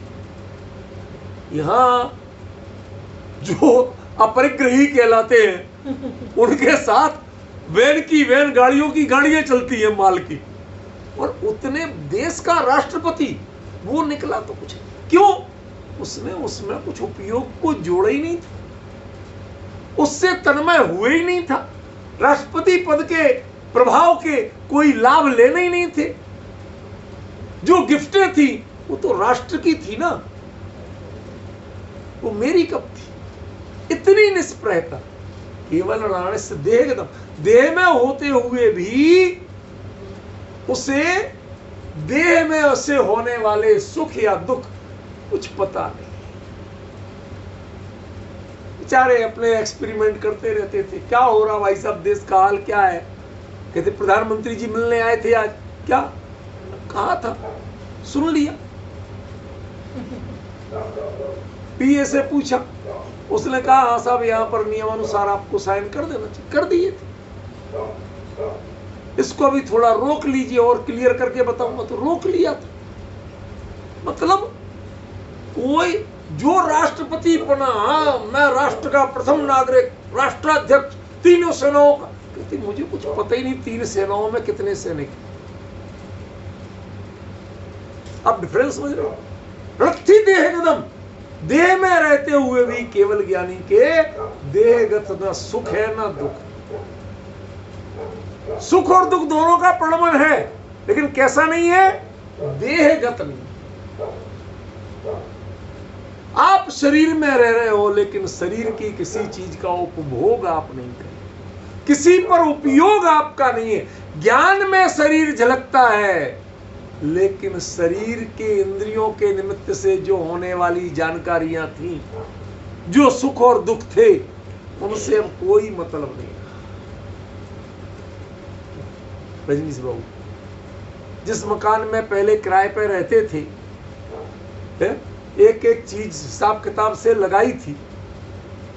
यहां जो अपरिग्रही कहलाते हैं उनके साथ वैन की वैन, गाड़ियों की गाड़ियां चलती हैं माल की, और उतने देश का राष्ट्रपति वो निकला तो कुछ क्यों? उसने उसमें कुछ उपयोग को जोड़ा ही नहीं था, उससे तन्मय हुए ही नहीं था, राष्ट्रपति पद के प्रभाव के कोई लाभ लेने ही नहीं थे। जो गिफ्टें थी वो तो राष्ट्र की थी ना, वो मेरी कब थी? इतनी निष्प्रहता, केवल राणस्य देहगतम, देह में होते हुए भी उसे देह में उसे होने वाले सुख या दुख कुछ पता नहीं। बेचारे अपने एक्सपेरिमेंट करते रहते थे, क्या हो रहा भाई साहब, देश का हाल क्या है? कहते प्रधानमंत्री जी मिलने आए थे आज। क्या कहा था? सुन लिया। पीए से पूछा, उसने कहा हाँ साहब यहाँ पर नियमानुसार आपको साइन कर देना चाहिए, कर दिए थे। इसको अभी थोड़ा रोक लीजिए और क्लियर करके बताऊंगा, तो रोक लिया था। मतलब कोई जो राष्ट्रपति बना, हाँ मैं राष्ट्र का प्रथम नागरिक, राष्ट्राध्यक्ष, 3 सेनाओं का, कहते मुझे कुछ पता ही नहीं 3 सेनाओं में कितने सैनिक। आप डिफरेंस समझ रहे हो? रथी देहगतम, देह में रहते हुए भी केवल ज्ञानी के देहगत न सुख है न दुख। सुख और दुख दोनों का प्रलंबन है, लेकिन कैसा नहीं है? देहगत नहीं। आप शरीर में रह रहे हो, लेकिन शरीर की किसी चीज का उपभोग आप नहीं कर, किसी पर उपयोग आपका नहीं है। ज्ञान में शरीर झलकता है, लेकिन शरीर के इंद्रियों के निमित्त से जो होने वाली जानकारियां थी, जो सुख और दुख थे, उनसे अब कोई मतलब नहीं। रजनीश बाबू, जिस मकान में पहले किराए पर रहते थे, एक एक चीज हिसाब किताब से लगाई थी,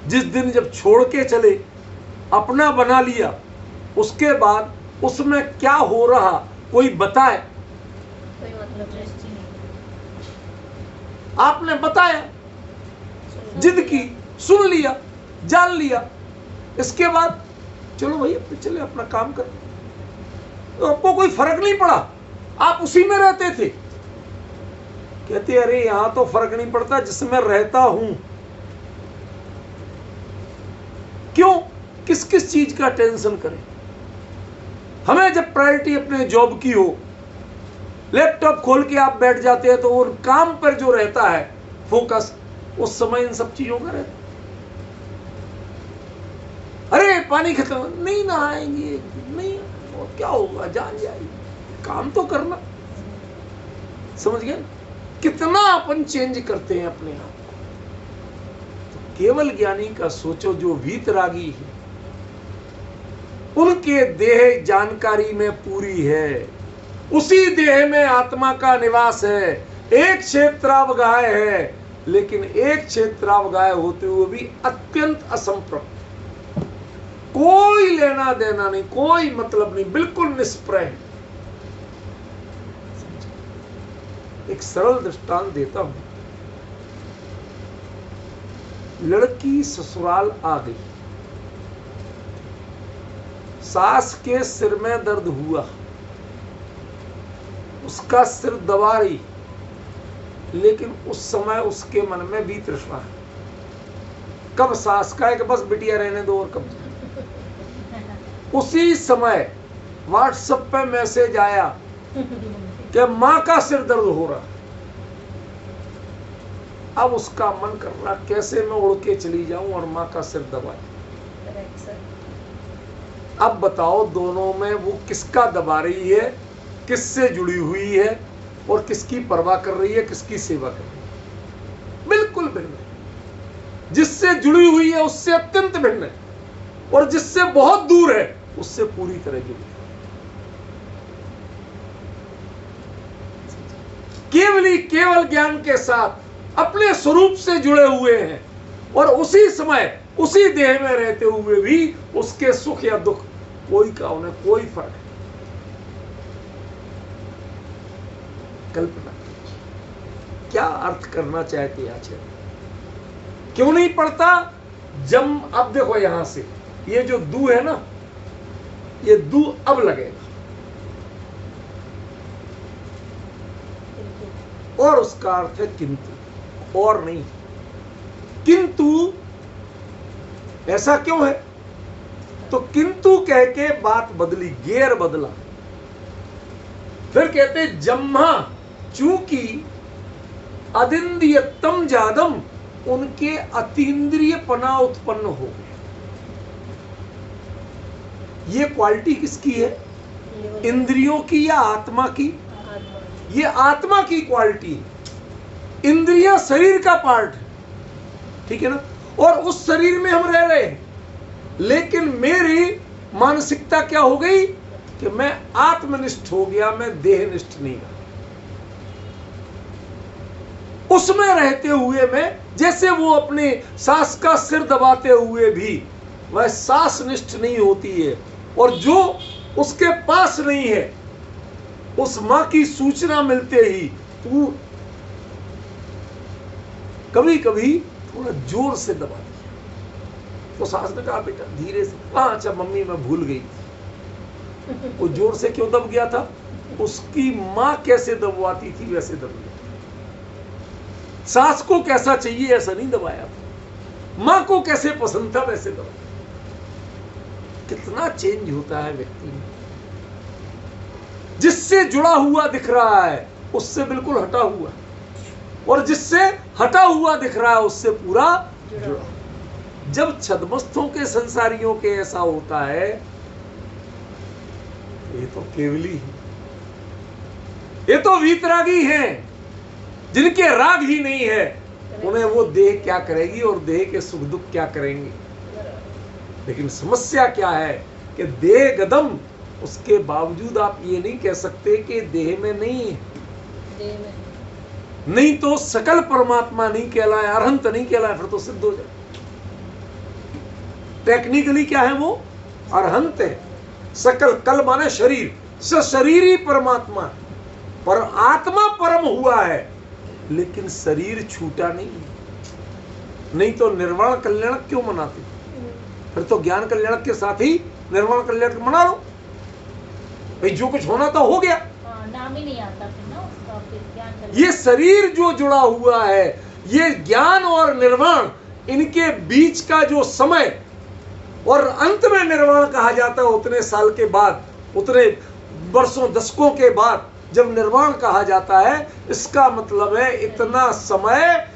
जिस दिन जब छोड़ के चले, अपना बना लिया, उसके बाद उसमें क्या हो रहा कोई बताए? कोई मतलब दृष्टि नहीं। आपने बताया, जिद की, सुन लिया, जान लिया। इसके बाद चलो भैया चले अपना काम कर, तो आपको कोई फर्क नहीं पड़ा, आप उसी में रहते थे। कहते अरे यहां तो फर्क नहीं पड़ता जिसमें रहता हूं। क्यों, किस किस चीज का टेंशन करें? हमें जब प्रायोरिटी अपने जॉब की हो, लैपटॉप खोल के आप बैठ जाते हैं तो उन काम पर जो रहता है फोकस, उस समय इन सब चीजों का रहता। अरे पानी खत्म, नहीं नहाएंगे, नहीं और क्या होगा, जान जाएगी, काम तो करना। समझ गए कितना अपन चेंज करते हैं अपने आप को। तो केवल ज्ञानी का सोचो, जो वीतरागी है उनके देह जानकारी में पूरी है, उसी देह में आत्मा का निवास है। एक क्षेत्रावगाह है, लेकिन एक क्षेत्रावगाह होते हुए भी अत्यंत असंप्रक्त, कोई लेना देना नहीं, कोई मतलब नहीं, बिल्कुल निष्प्रह। एक सरल दृष्टांत देता हूं। लड़की ससुराल आ गई, सास के सिर में दर्द हुआ, उसका सिर दबा रही, लेकिन उस समय उसके मन में भी तृष्णा है। कब सास का है कि बस बिटिया रहने दो, और कब उसी समय व्हाट्सएप पे मैसेज आया कि मां का सिर दर्द हो रहा। अब उसका मन कर रहा कैसे मैं उड़ के चली जाऊं और मां का सिर दबाए। अब बताओ दोनों में वो किसका दबा रही है, किससे जुड़ी हुई है, और किसकी परवाह कर रही है, किसकी सेवा कर रही है? बिल्कुल भिन्न है। जिससे जुड़ी हुई है उससे अत्यंत भिन्न है, और जिससे बहुत दूर है उससे पूरी तरह जुड़ी है। केवल ज्ञान के साथ अपने स्वरूप से जुड़े हुए हैं, और उसी समय उसी देह में रहते हुए भी उसके सुख या दुख कोई का उन्हें कोई फर्क नहीं। कल्पना क्या अर्थ करना चाहते आचार्य, क्यों नहीं पड़ता? जब अब देखो यहां से ये जो दू है ना, ये दू अब लगेगा, और उसका अर्थ है किंतु, और नहीं। किंतु ऐसा क्यों है? तो किंतु कह के बात बदली, गेर बदला। फिर कहते जम्हा, चूंकि अदिंद्रियतम जादम, उनके अतीन्द्रिय पना उत्पन्न हो गए। ये क्वालिटी किसकी है? इंद्रियों की या आत्मा की? ये आत्मा की क्वालिटी है। इंद्रिया शरीर का पार्ट है, ठीक है ना, और उस शरीर में हम रह रहे हैं, लेकिन मेरी मानसिकता क्या हो गई कि मैं आत्मनिष्ठ हो गया, मैं देहनिष्ठ नहीं रहा। उसमें रहते हुए मैं, जैसे वो अपने सास का सिर दबाते हुए भी वह सासनिष्ठ नहीं होती है, और जो उसके पास नहीं है उस मां की सूचना मिलते ही तू कभी कभी थोड़ा जोर से दबा दिया, तो सास ने कहा बेटा धीरे से, हाँ अच्छा मम्मी मैं भूल गई। वो जोर से क्यों दब गया था? उसकी मां कैसे दबवाती थी वैसे दब गया। सास को कैसा चाहिए ऐसा नहीं दबाया था, मां को कैसे पसंद था वैसे दबाया। कितना चेंज होता है व्यक्ति में। जिससे जुड़ा हुआ दिख रहा है उससे बिल्कुल हटा हुआ, और जिससे हटा हुआ दिख रहा है उससे पूरा जुड़ा। जब छद्मस्थों के संसारियों के ऐसा होता है, ये तो केवली है, ये तो वीतरागी हैं, जिनके राग ही नहीं है। उन्हें वो देह क्या करेगी और देह के सुख दुख क्या करेंगे। लेकिन समस्या क्या है कि देह गदम, उसके बावजूद आप ये नहीं कह सकते कि देह में नहीं है। देह में नहीं तो सकल परमात्मा नहीं कहलाए, अरहंत नहीं कहलाए, फिर तो सिद्ध हो जाए। टेक्निकली क्या है वो? अरहंत है। सकल, कल माने शरीर, शरीरी परमात्मा, पर आत्मा परम हुआ है, लेकिन शरीर छूटा नहीं। नहीं तो निर्वाण कल्याण क्यों मनाते? फिर तो ज्ञान कल्याणक के साथ ही निर्वाण कल्याणक मना लो भाई, जो कुछ होना था हो गया। नाम ही नहीं आता फिर ना उसका, फिर ज्ञान कल्याण। ये शरीर जो जुड़ा हुआ है, ये ज्ञान और निर्वाण, इनके बीच का जो समय और अंत में निर्वाण कहा जाता है, उतने साल के बाद, उतने वर्षों दशकों के बाद जब निर्वाण कहा जाता है, इसका मतलब है इतना समय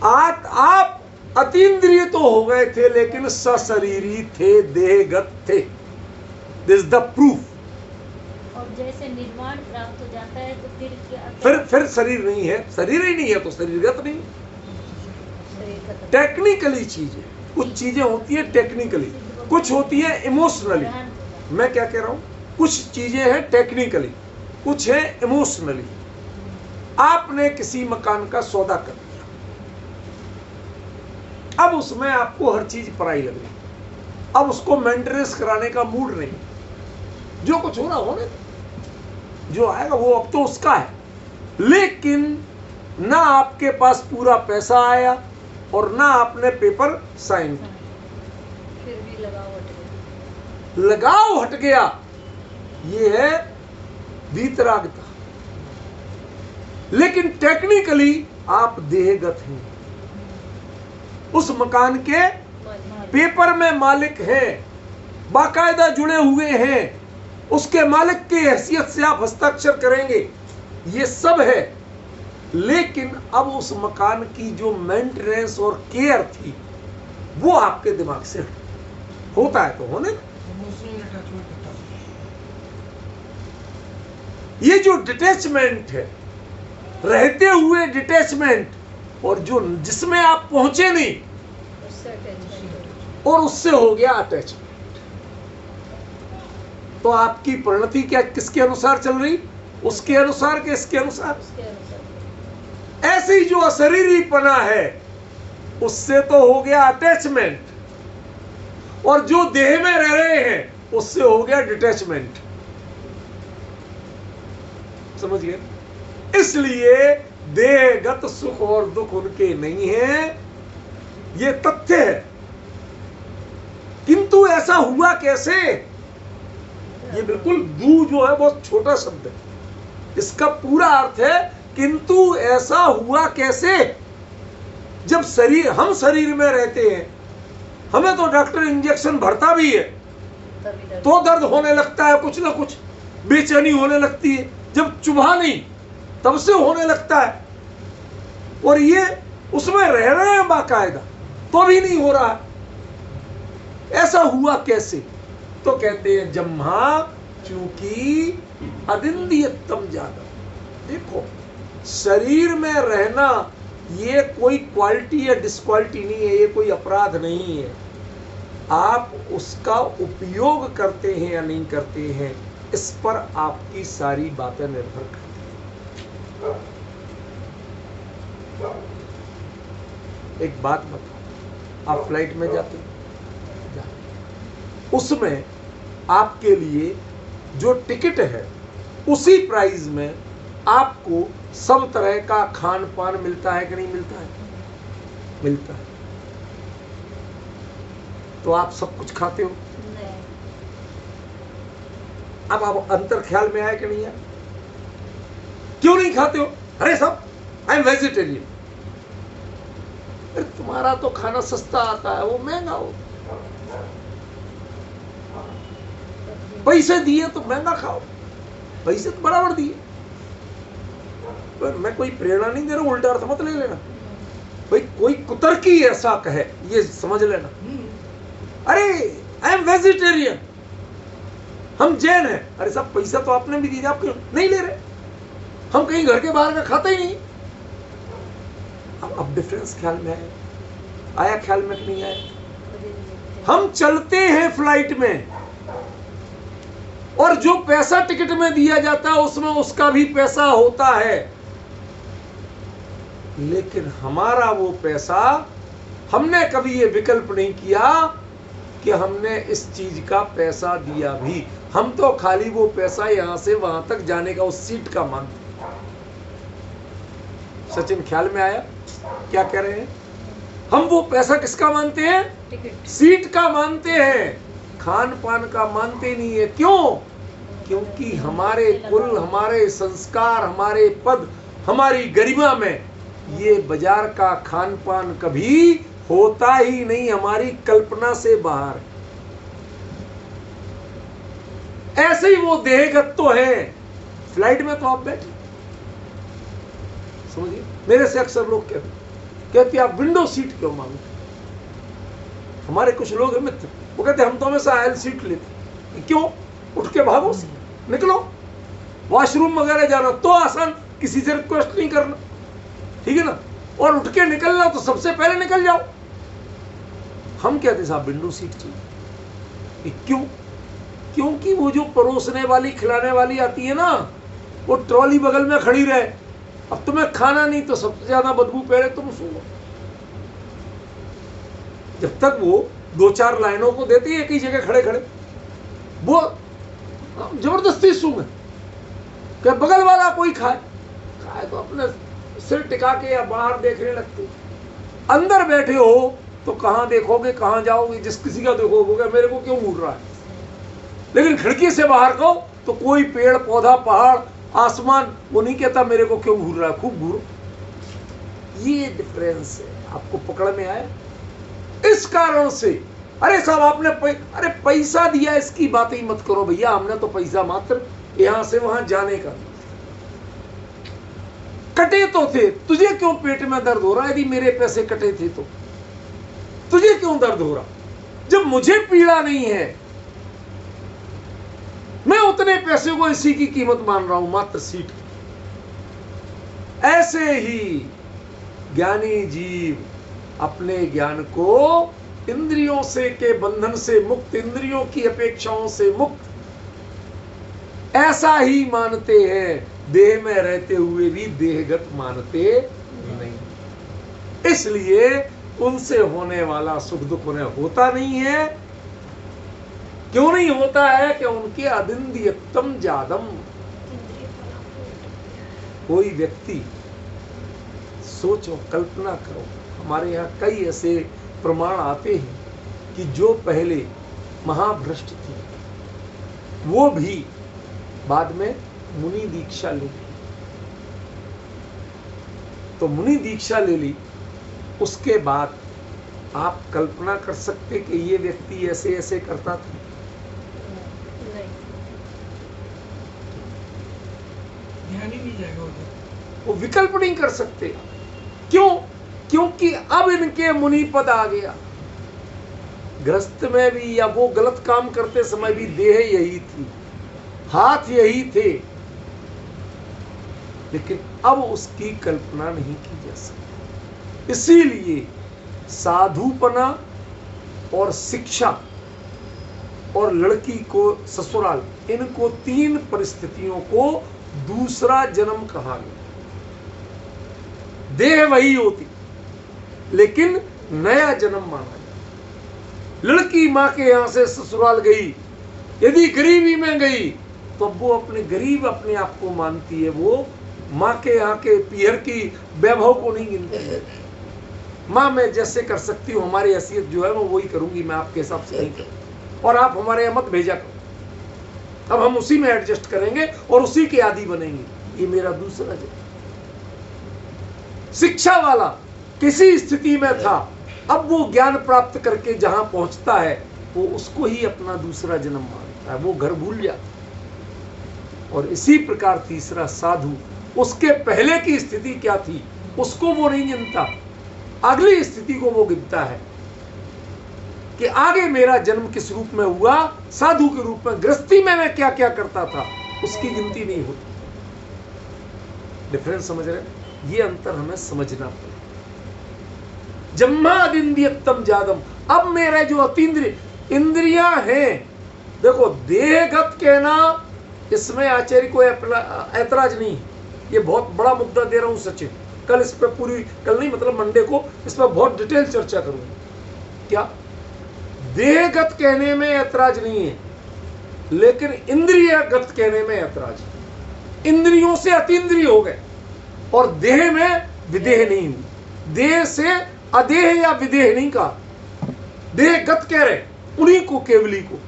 आप अतीन्द्रिय तो हो गए थे लेकिन सशरीरी थे, देहगत थे। This the proof. और जैसे निर्वाण प्राप्त हो जाता है तो फिर फिर शरीर नहीं है, शरीर ही नहीं है तो शरीरगत नहीं। टेक्निकली चीजें, कुछ चीजें होती है टेक्निकली, कुछ होती है इमोशनली। मैं क्या कह रहा हूं, कुछ चीजें हैं टेक्निकली, कुछ है इमोशनली। आपने किसी मकान का सौदा कर दिया, अब उसमें आपको हर चीज पराई लग रही, अब उसको मेंटेनेंस कराने का मूड नहीं, जो कुछ हो रहा होने दो, जो आएगा वो अब तो उसका है। लेकिन ना आपके पास पूरा पैसा आया और ना आपने पेपर साइन किया, फिर भी लगाव हट गया। ये है वीतरागता। लेकिन टेक्निकली आप देहगत हैं, उस मकान के पेपर में मालिक हैं, बाकायदा जुड़े हुए हैं, उसके मालिक की हैसियत से आप हस्ताक्षर करेंगे, ये सब है। लेकिन अब उस मकान की जो मेंटेनेंस और केयर थी वो आपके दिमाग से होता है तो होने। ये जो डिटैचमेंट है, रहते हुए डिटैचमेंट, और जो जिसमें आप पहुंचे नहीं और उससे हो गया अटैचमेंट, तो आपकी परिणति क्या किसके अनुसार चल रही, उसके अनुसार के इसके अनुसार। ऐसे ही जो अशरीरीपना है उससे तो हो गया अटैचमेंट, और जो देह में रह रहे हैं उससे हो गया डिटैचमेंट। समझिए, इसलिए देहगत सुख और दुख उनके नहीं है, ये तथ्य है। किंतु ऐसा हुआ कैसे, ये बिल्कुल दू जो है बहुत छोटा शब्द है, इसका पूरा अर्थ है किंतु ऐसा हुआ कैसे। जब शरीर, हम शरीर में रहते हैं, हमें तो डॉक्टर इंजेक्शन भरता भी है तो दर्द होने लगता है, कुछ ना कुछ बेचैनी होने लगती है, जब चुभा नहीं तब से होने लगता है, और ये उसमें रह रहे हैं बाकायदा तो भी नहीं हो रहा है। ऐसा हुआ कैसे, तो कहते हैं जम्हा चूंकि अदिंदियतम जादा। देखो, शरीर में रहना ये कोई क्वालिटी या डिसक्वालिटी नहीं है, ये कोई अपराध नहीं है। आप उसका उपयोग करते हैं या नहीं करते हैं, इस पर आपकी सारी बातें निर्भर करती हैं। एक बात बताओ, आप फ्लाइट में जाते हैं, उसमें आपके लिए जो टिकट है उसी प्राइस में आपको सब तरह का खान पान मिलता है कि नहीं मिलता है? मिलता है। तो आप सब कुछ खाते हो? नहीं। अब आप अंतर ख्याल में आया कि नहीं आया? क्यों नहीं खाते हो? अरे सब आई एम वेजिटेरियन। अरे तुम्हारा तो खाना सस्ता आता है, वो महंगा हो, पैसे दिए तो महंगा खाओ, पैसे तो बराबर दिए। मैं कोई प्रेरणा नहीं दे रहा हूं, उल्टा अर्थ मत ले लेना भाई, कोई कुतर्की ऐसा कहे ये समझ लेना। अरे आई एम वेजिटेरियन, हम जैन हैं। अरे सब पैसा तो आपने भी दिया, आप क्यों नहीं ले रहे? हम कहीं घर के बाहर का खाते ही नहीं। अब डिफरेंस ख्याल में आया ख्याल में नहीं आया? हम चलते हैं फ्लाइट में और जो पैसा टिकट में दिया जाता है उसमें उसका भी पैसा होता है, लेकिन हमारा वो पैसा, हमने कभी ये विकल्प नहीं किया कि हमने इस चीज का पैसा दिया भी। हम तो खाली वो पैसा यहां से वहां तक जाने का, उस सीट का मानते। सचिन ख्याल में आया क्या कह रहे हैं? हम वो पैसा किसका मानते हैं? टिकट सीट का मानते हैं, खान पान का मानते नहीं है। क्यों? क्योंकि हमारे कुल, हमारे संस्कार, हमारे पद, हमारी गरिमा में ये बाजार का खान पान कभी होता ही नहीं, हमारी कल्पना से बाहर। ऐसे ही वो देहगत तो है। फ्लाइट में तो आप बैठे, समझिए, मेरे से अक्सर लोग कहते आप विंडो सीट क्यों मांगते? हमारे कुछ लोग हैं मित्र, वो कहते हम तो हमेशा आयल सीट लेते। क्यों? उठ के भागो, निकलो, वॉशरूम वगैरह जाना तो आसान, किसी से रिक्वेस्ट नहीं करना, ठीक है ना, और उठ के निकलना तो सबसे पहले निकल जाओ। हम कहते साहब विंडो सीट चाहिए। क्यों? क्योंकि वो जो परोसने वाली, खिलाने वाली आती है ना, वो ट्रॉली बगल में खड़ी रहे, अब तुम्हें खाना नहीं तो सबसे ज्यादा बदबू पहले तुम सुनो। जब तक वो 2-4 लाइनों को देती है एक ही जगह खड़े खड़े, वो जबरदस्ती सूंघे कि बगल वाला कोई खाए तो अपने सिर टिका के या बाहर देखने लगते। अंदर बैठे हो तो कहां देखोगे, कहां जाओगे, जिस किसी का देखोगे मेरे को क्यों घूर रहा है, लेकिन खिड़की से बाहर को तो कोई पेड़ पौधा, पहाड़, आसमान, वो नहीं कहता मेरे को क्यों घूर रहा है, खूब घूरो। ये डिफरेंस है, आपको पकड़ में आया? इस कारण से अरे साहब आपने अरे पैसा दिया, इसकी बात ही मत करो भैया, हमने तो पैसा मात्र यहां से वहां जाने का। कटे तो थे, तुझे क्यों पेट में दर्द हो रहा है? यदि मेरे पैसे कटे थे तो तुझे क्यों दर्द हो रहा? जब मुझे पीड़ा नहीं है, मैं उतने पैसे को इसी की कीमत मान रहा हूं, मात्र सीट। ऐसे ही ज्ञानी जीव अपने ज्ञान को इंद्रियों से के बंधन से मुक्त, इंद्रियों की अपेक्षाओं से मुक्त ऐसा ही मानते हैं, देह में रहते हुए भी देहगत मानते नहीं। इसलिए उनसे होने वाला सुख दुख उन्हें होता नहीं है। क्यों नहीं होता है? कि उनके अदिंद्यतम जादम। कोई व्यक्ति, सोचो, कल्पना करो, हमारे यहाँ कई ऐसे प्रमाण आते हैं कि जो पहले महाभ्रष्ट थे वो भी बाद में मुनि दीक्षा ले ली। तो मुनि दीक्षा ले ली, उसके बाद आप कल्पना कर सकते कि ये व्यक्ति ऐसे ऐसे करता था? ध्यान ही नहीं जाएगा उधर, वो विकल्प नहीं कर सकते। क्यों? क्योंकि अब इनके मुनि पद आ गया। गृहस्थ में भी या वो गलत काम करते समय भी देह यही थी, हाथ यही थे, लेकिन अब उसकी कल्पना नहीं की जा सकती। इसीलिए साधुपना और शिक्षा और लड़की को ससुराल, इनको 3 परिस्थितियों को दूसरा जन्म कहा गया। देह वही होती लेकिन नया जन्म माना गया। लड़की मां के यहां से ससुराल गई, यदि गरीबी में गई तो वो अपने गरीब अपने आप को मानती है, वो मां के यहाँ के पीहर की वैभव को नहीं गिनती है। मां मैं जैसे कर सकती हूँ, हमारी हैसियत जो है मैं वही करूंगी, मैं आपके हिसाब से नहीं करूँ, और आप हमारे यहाँ मत भेजा करो, अब हम उसी में एडजस्ट करेंगे और उसी के आदी बनेंगे। ये मेरा दूसरा जन्म। शिक्षा वाला किसी स्थिति में था, अब वो ज्ञान प्राप्त करके जहां पहुंचता है वो उसको ही अपना दूसरा जन्म मानता है, वो घर भूल जाता। और इसी प्रकार तीसरा साधु, उसके पहले की स्थिति क्या थी उसको वो नहीं गिनता, अगली स्थिति को वो गिनता है कि आगे मेरा जन्म किस रूप में हुआ, साधु के रूप में, गृहस्थी में मैं क्या क्या करता था, उसकी गिनती नहीं होती। डिफरेंस समझ रहे? ये अंतर हमें समझना पड़ेगा। जम्मादिंद्यतम जादम, अब मेरे जो अतीन्द्रिय इंद्रियां हैं, देखो देहगत कहना इसमें आचार्य को ऐतराज नहीं, ये बहुत बड़ा मुद्दा दे रहा हूं सचिन, कल इस पर पूरी, कल नहीं मतलब मंडे को इस पर बहुत डिटेल चर्चा करूंगा। क्या देहगत कहने में ऐतराज नहीं है, लेकिन इंद्रियगत कहने में ऐतराज है। इंद्रियों से अतीन्द्रिय हो गए और देह में विदेह नहीं हुई, देह से अदेह या विदेह नहीं कहा, देहगत कह रहे उन्हीं को, केवली को,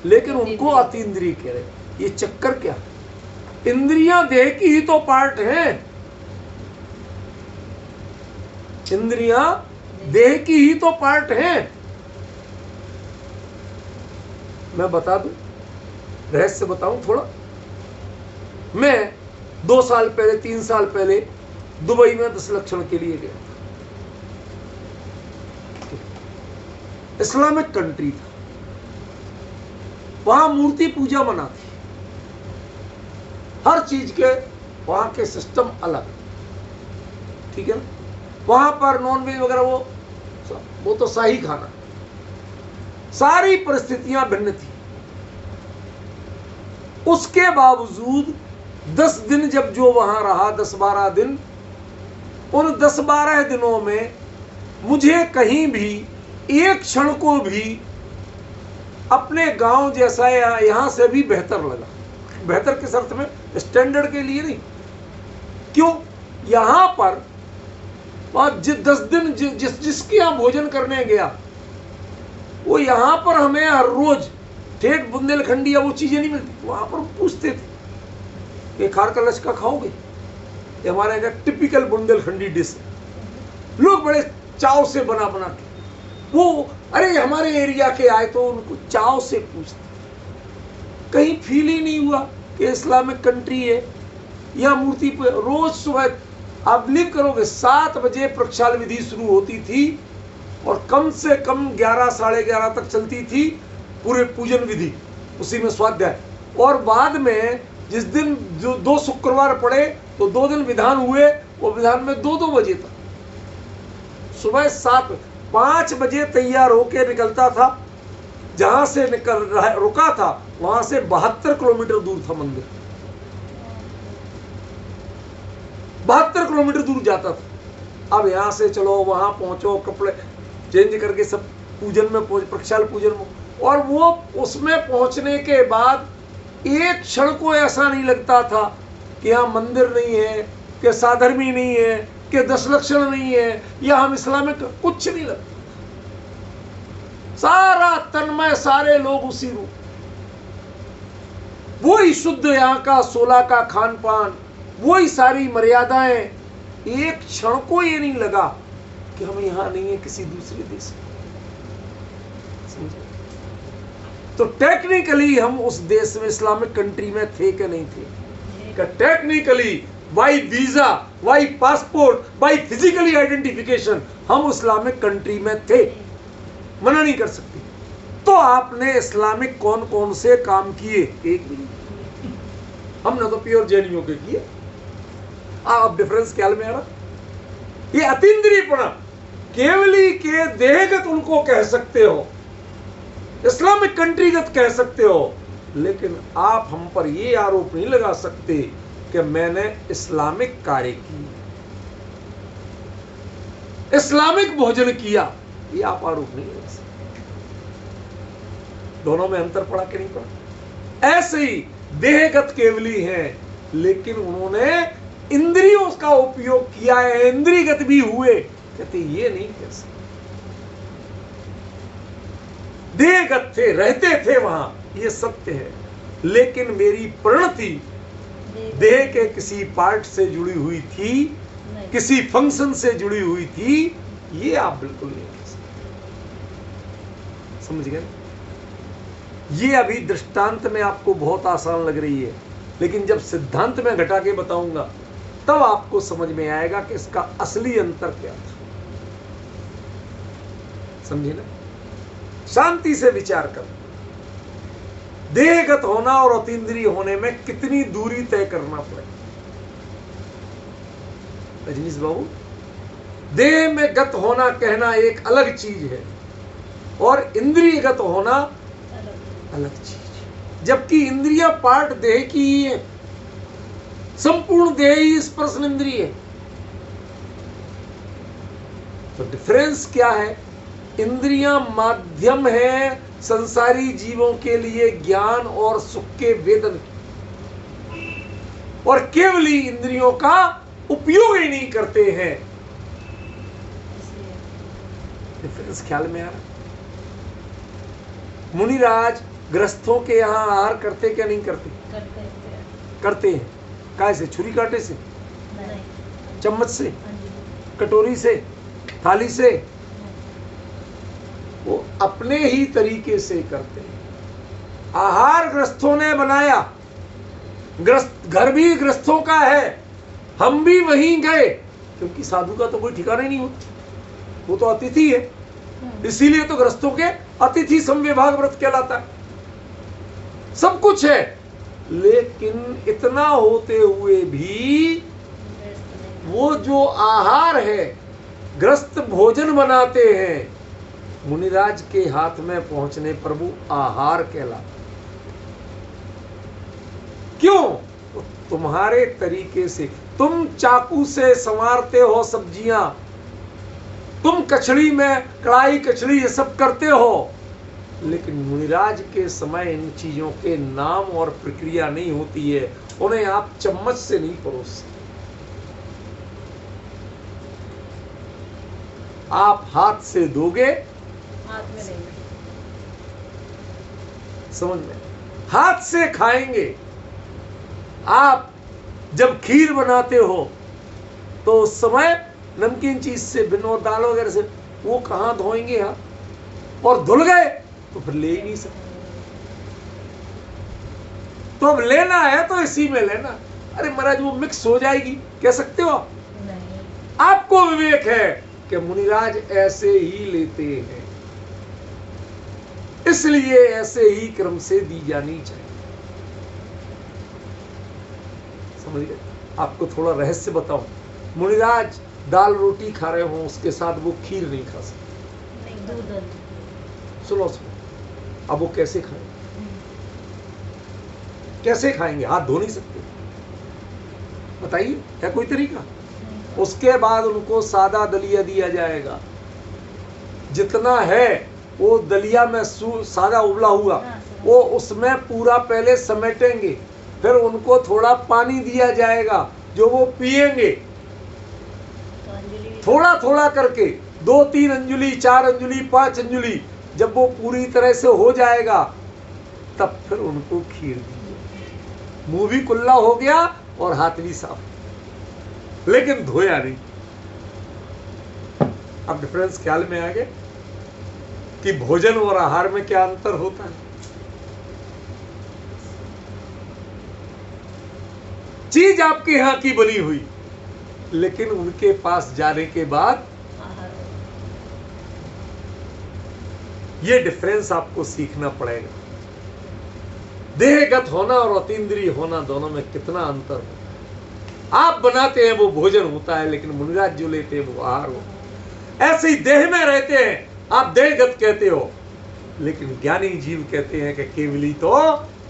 लेकिन उनको अतीन्द्रिय कह रहे। ये चक्कर क्या? इंद्रियां देह की ही तो पार्ट हैं, इंद्रियां देह की ही तो पार्ट हैं। मैं बता दूं, रहस्य बताऊं थोड़ा। मैं 2 साल पहले, 3 साल पहले दुबई में 10 लक्षण के लिए गया था। इस्लामिक कंट्री था, वहां मूर्ति पूजा मना थी, हर चीज के वहां के सिस्टम अलग, ठीक है ना। वहां पर नॉनवेज वगैरह वो तो शाही खाना, सारी परिस्थितियां भिन्न थी। उसके बावजूद 10 दिन जब जो वहां रहा, 10-12 दिन, उन 10-12 दिनों में मुझे कहीं भी एक क्षण को भी अपने गांव जैसा या यहां से भी बेहतर लगा। बेहतर किस अर्थ में? स्टैंडर्ड के लिए नहीं। क्यों? यहां पर 10 दिन जिसके यहां भोजन करने गया, वो यहां पर हमें हर रोज ठेठ बुंदेलखंडी या वो चीजें नहीं मिलती। वहां पर पूछते थे कि खार का लचका खाओगे? ये हमारे यहाँ टिपिकल बुंदेलखंडी डिश है। लोग बड़े चाव से बना बना के वो, अरे हमारे एरिया के आए तो उनको चाव से पूछते। कहीं फील ही नहीं हुआ कि इस्लामिक कंट्री है या मूर्ति पर रोज सुबह आप बिलीव करोगे 7 बजे प्रक्षाल विधि शुरू होती थी और कम से कम 11 साढ़े 11 तक चलती थी पूरे पूजन विधि, उसी में स्वाध्याय। और बाद में जिस दिन जो 2 शुक्रवार पड़े तो 2 दिन विधान हुए, वो विधान में 2-2 बजे तक। सुबह 5 बजे तैयार होके निकलता था, जहां से रुका था वहां से 72 किलोमीटर दूर था मंदिर, 72 किलोमीटर दूर जाता था। अब यहां से चलो वहां पहुंचो, कपड़े चेंज करके सब पूजन में पहुंच, प्रक्षाल पूजन में, और वो उसमें पहुंचने के बाद एक क्षण को ऐसा नहीं लगता था कि यहाँ मंदिर नहीं है, कि साधर्मी नहीं है, कि 10 लक्षण नहीं है, या हम इस्लामिक, कुछ नहीं लगता। सारा तन्मय, सारे लोग उसी रूप, वही शुद्ध यहाँ का 16 का खान पान, वही सारी मर्यादाएं। एक क्षण को ये नहीं लगा कि हम यहां नहीं है, किसी दूसरे देश में। तो टेक्निकली हम उस देश में, इस्लामिक कंट्री में थे कि नहीं थे? Technically by visa, by passport, by physically identification हम इस्लामिक कंट्री में थे, मना नहीं कर सकते। तो आपने इस्लामिक कौन कौन से काम किए? एक भी नहीं। हमने तो प्योर जैनियों के किए। आप डिफरेंस ख्याल में आ रहा? ये अतीन्द्रियपना, केवली के देहगत उनको कह सकते हो, इस्लामिक कंट्रीगत कह सकते हो, लेकिन आप हम पर ये आरोप नहीं लगा सकते कि मैंने इस्लामिक कार्य किए, इस्लामिक भोजन किया, ये आप आरोप नहीं लगा सकते। दोनों में अंतर पड़ा कि नहीं पड़ा? ऐसे ही देहगत केवली हैं, लेकिन उन्होंने इंद्रियों का उपयोग किया है, इंद्रियगत भी हुए। कहते ये नहीं कह सकते। देहगत थे, रहते थे वहां, ये सत्य है, लेकिन मेरी परिणति देह के किसी पार्ट से जुड़ी हुई थी, किसी फंक्शन से जुड़ी हुई थी, ये आप बिल्कुल नहीं कह सकते। समझ गए? ये अभी दृष्टांत में आपको बहुत आसान लग रही है, लेकिन जब सिद्धांत में घटा के बताऊंगा तब आपको समझ में आएगा कि इसका असली अंतर क्या था। समझे ना? शांति से विचार कर। देहगत होना और अतीन्द्रिय होने में कितनी दूरी तय करना पड़े। रजनीश बाबू, देह में गत होना कहना एक अलग चीज है और इंद्रियगत होना अलग चीज, जबकि इंद्रिया पार्ट देह की ही है, संपूर्ण देह ही स्पर्श इंद्रिय है। तो डिफरेंस क्या है? इंद्रियां माध्यम है संसारी जीवों के लिए ज्ञान और सुख के वेदन, और केवली इंद्रियों का उपयोग ही नहीं करते हैं। डिफरेंस ख्याल में आ रहा? मुनिराज गृहस्थों के यहाँ आहार करते क्या नहीं करते? करते हैं। काय से? छुरी कांटे से? नहीं। चम्मच से? हाँ जी। कटोरी से? थाली से? वो अपने ही तरीके से करते हैं। आहार गृहस्थों ने बनाया, ग्रस्त घर भी गृहस्थों का है, हम भी वहीं गए, क्योंकि साधु का तो कोई ठिकाना ही नहीं होता, वो तो अतिथि है, इसीलिए तो गृहस्थों के अतिथि समविभाग व्रत कहलाता है। सब कुछ है, लेकिन इतना होते हुए भी वो जो आहार है, ग्रस्त भोजन बनाते हैं, मुनिराज के हाथ में पहुंचने पर वो आहार कहलाता। क्यों? तुम्हारे तरीके से, तुम चाकू से संवारते हो सब्जियां, तुम कचड़ी में कढ़ाई कचड़ी ये सब करते हो, लेकिन मुनिराज के समय इन चीजों के नाम और प्रक्रिया नहीं होती है, उन्हें आप चम्मच से नहीं परोसते, आप हाथ से दोगे, हाथ में नहीं। समझ में? हाथ से खाएंगे। आप जब खीर बनाते हो तो उस समय नमकीन चीज से, बिना दाल वगैरह से, वो कहां धोएंगे आप? और धुल गए तो फिर ले ही नहीं सकते। तो अब लेना है तो इसी में लेना। अरे महाराज वो मिक्स हो जाएगी, कह सकते हो आप? नहीं। आपको विवेक है कि मुनिराज ऐसे ही लेते हैं, इसलिए ऐसे ही क्रम से दी जानी चाहिए। समझ गए? आपको थोड़ा रहस्य बताऊं, मुनिराज दाल रोटी खा रहे हो, उसके साथ वो खीर नहीं खा सकते। नहीं, दूध। सुनो सुनो, अब वो कैसे खाएंगे? कैसे खाएंगे? हाथ धो नहीं सकते, बताइए, है कोई तरीका? उसके बाद उनको सादा दलिया दिया जाएगा, जितना है वो दलिया में सादा उबला हुआ, वो उसमें पूरा पहले समेटेंगे, फिर उनको थोड़ा पानी दिया जाएगा जो वो पिएंगे, थोड़ा थोड़ा करके, 2-3 अंजुली, 4 अंजुली, 5 अंजुली। जब वो पूरी तरह से हो जाएगा तब फिर उनको खीर दीजिए। मुंह भी कुल्ला हो गया और हाथ भी साफ, लेकिन धोया नहीं। अब डिफरेंस ख्याल में आ गया कि भोजन और आहार में क्या अंतर होता है। चीज आपके यहां की बनी हुई, लेकिन उनके पास जाने के बाद ये डिफरेंस आपको सीखना पड़ेगा। देहगत होना और अतीन्द्रिय होना, दोनों में कितना अंतर है। आप बनाते हैं वो भोजन होता है, लेकिन मुनिराज जो लेते हैं वो आहार होता है। ऐसे ही देह में रहते हैं, आप देहगत कहते हो, लेकिन ज्ञानी जीव कहते हैं कि केवली तो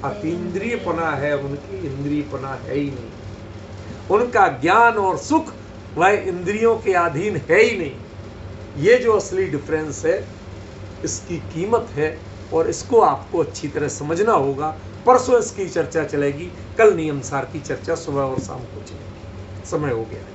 अतीन्द्रियपना है, उनकी इंद्रियपना है ही नहीं। उनका ज्ञान और सुख वह इंद्रियों के अधीन है ही नहीं। ये जो असली डिफरेंस है, इसकी कीमत है, और इसको आपको अच्छी तरह समझना होगा। परसों इसकी चर्चा चलेगी, कल नियमसार की चर्चा सुबह और शाम को चलेगी। समय हो गया।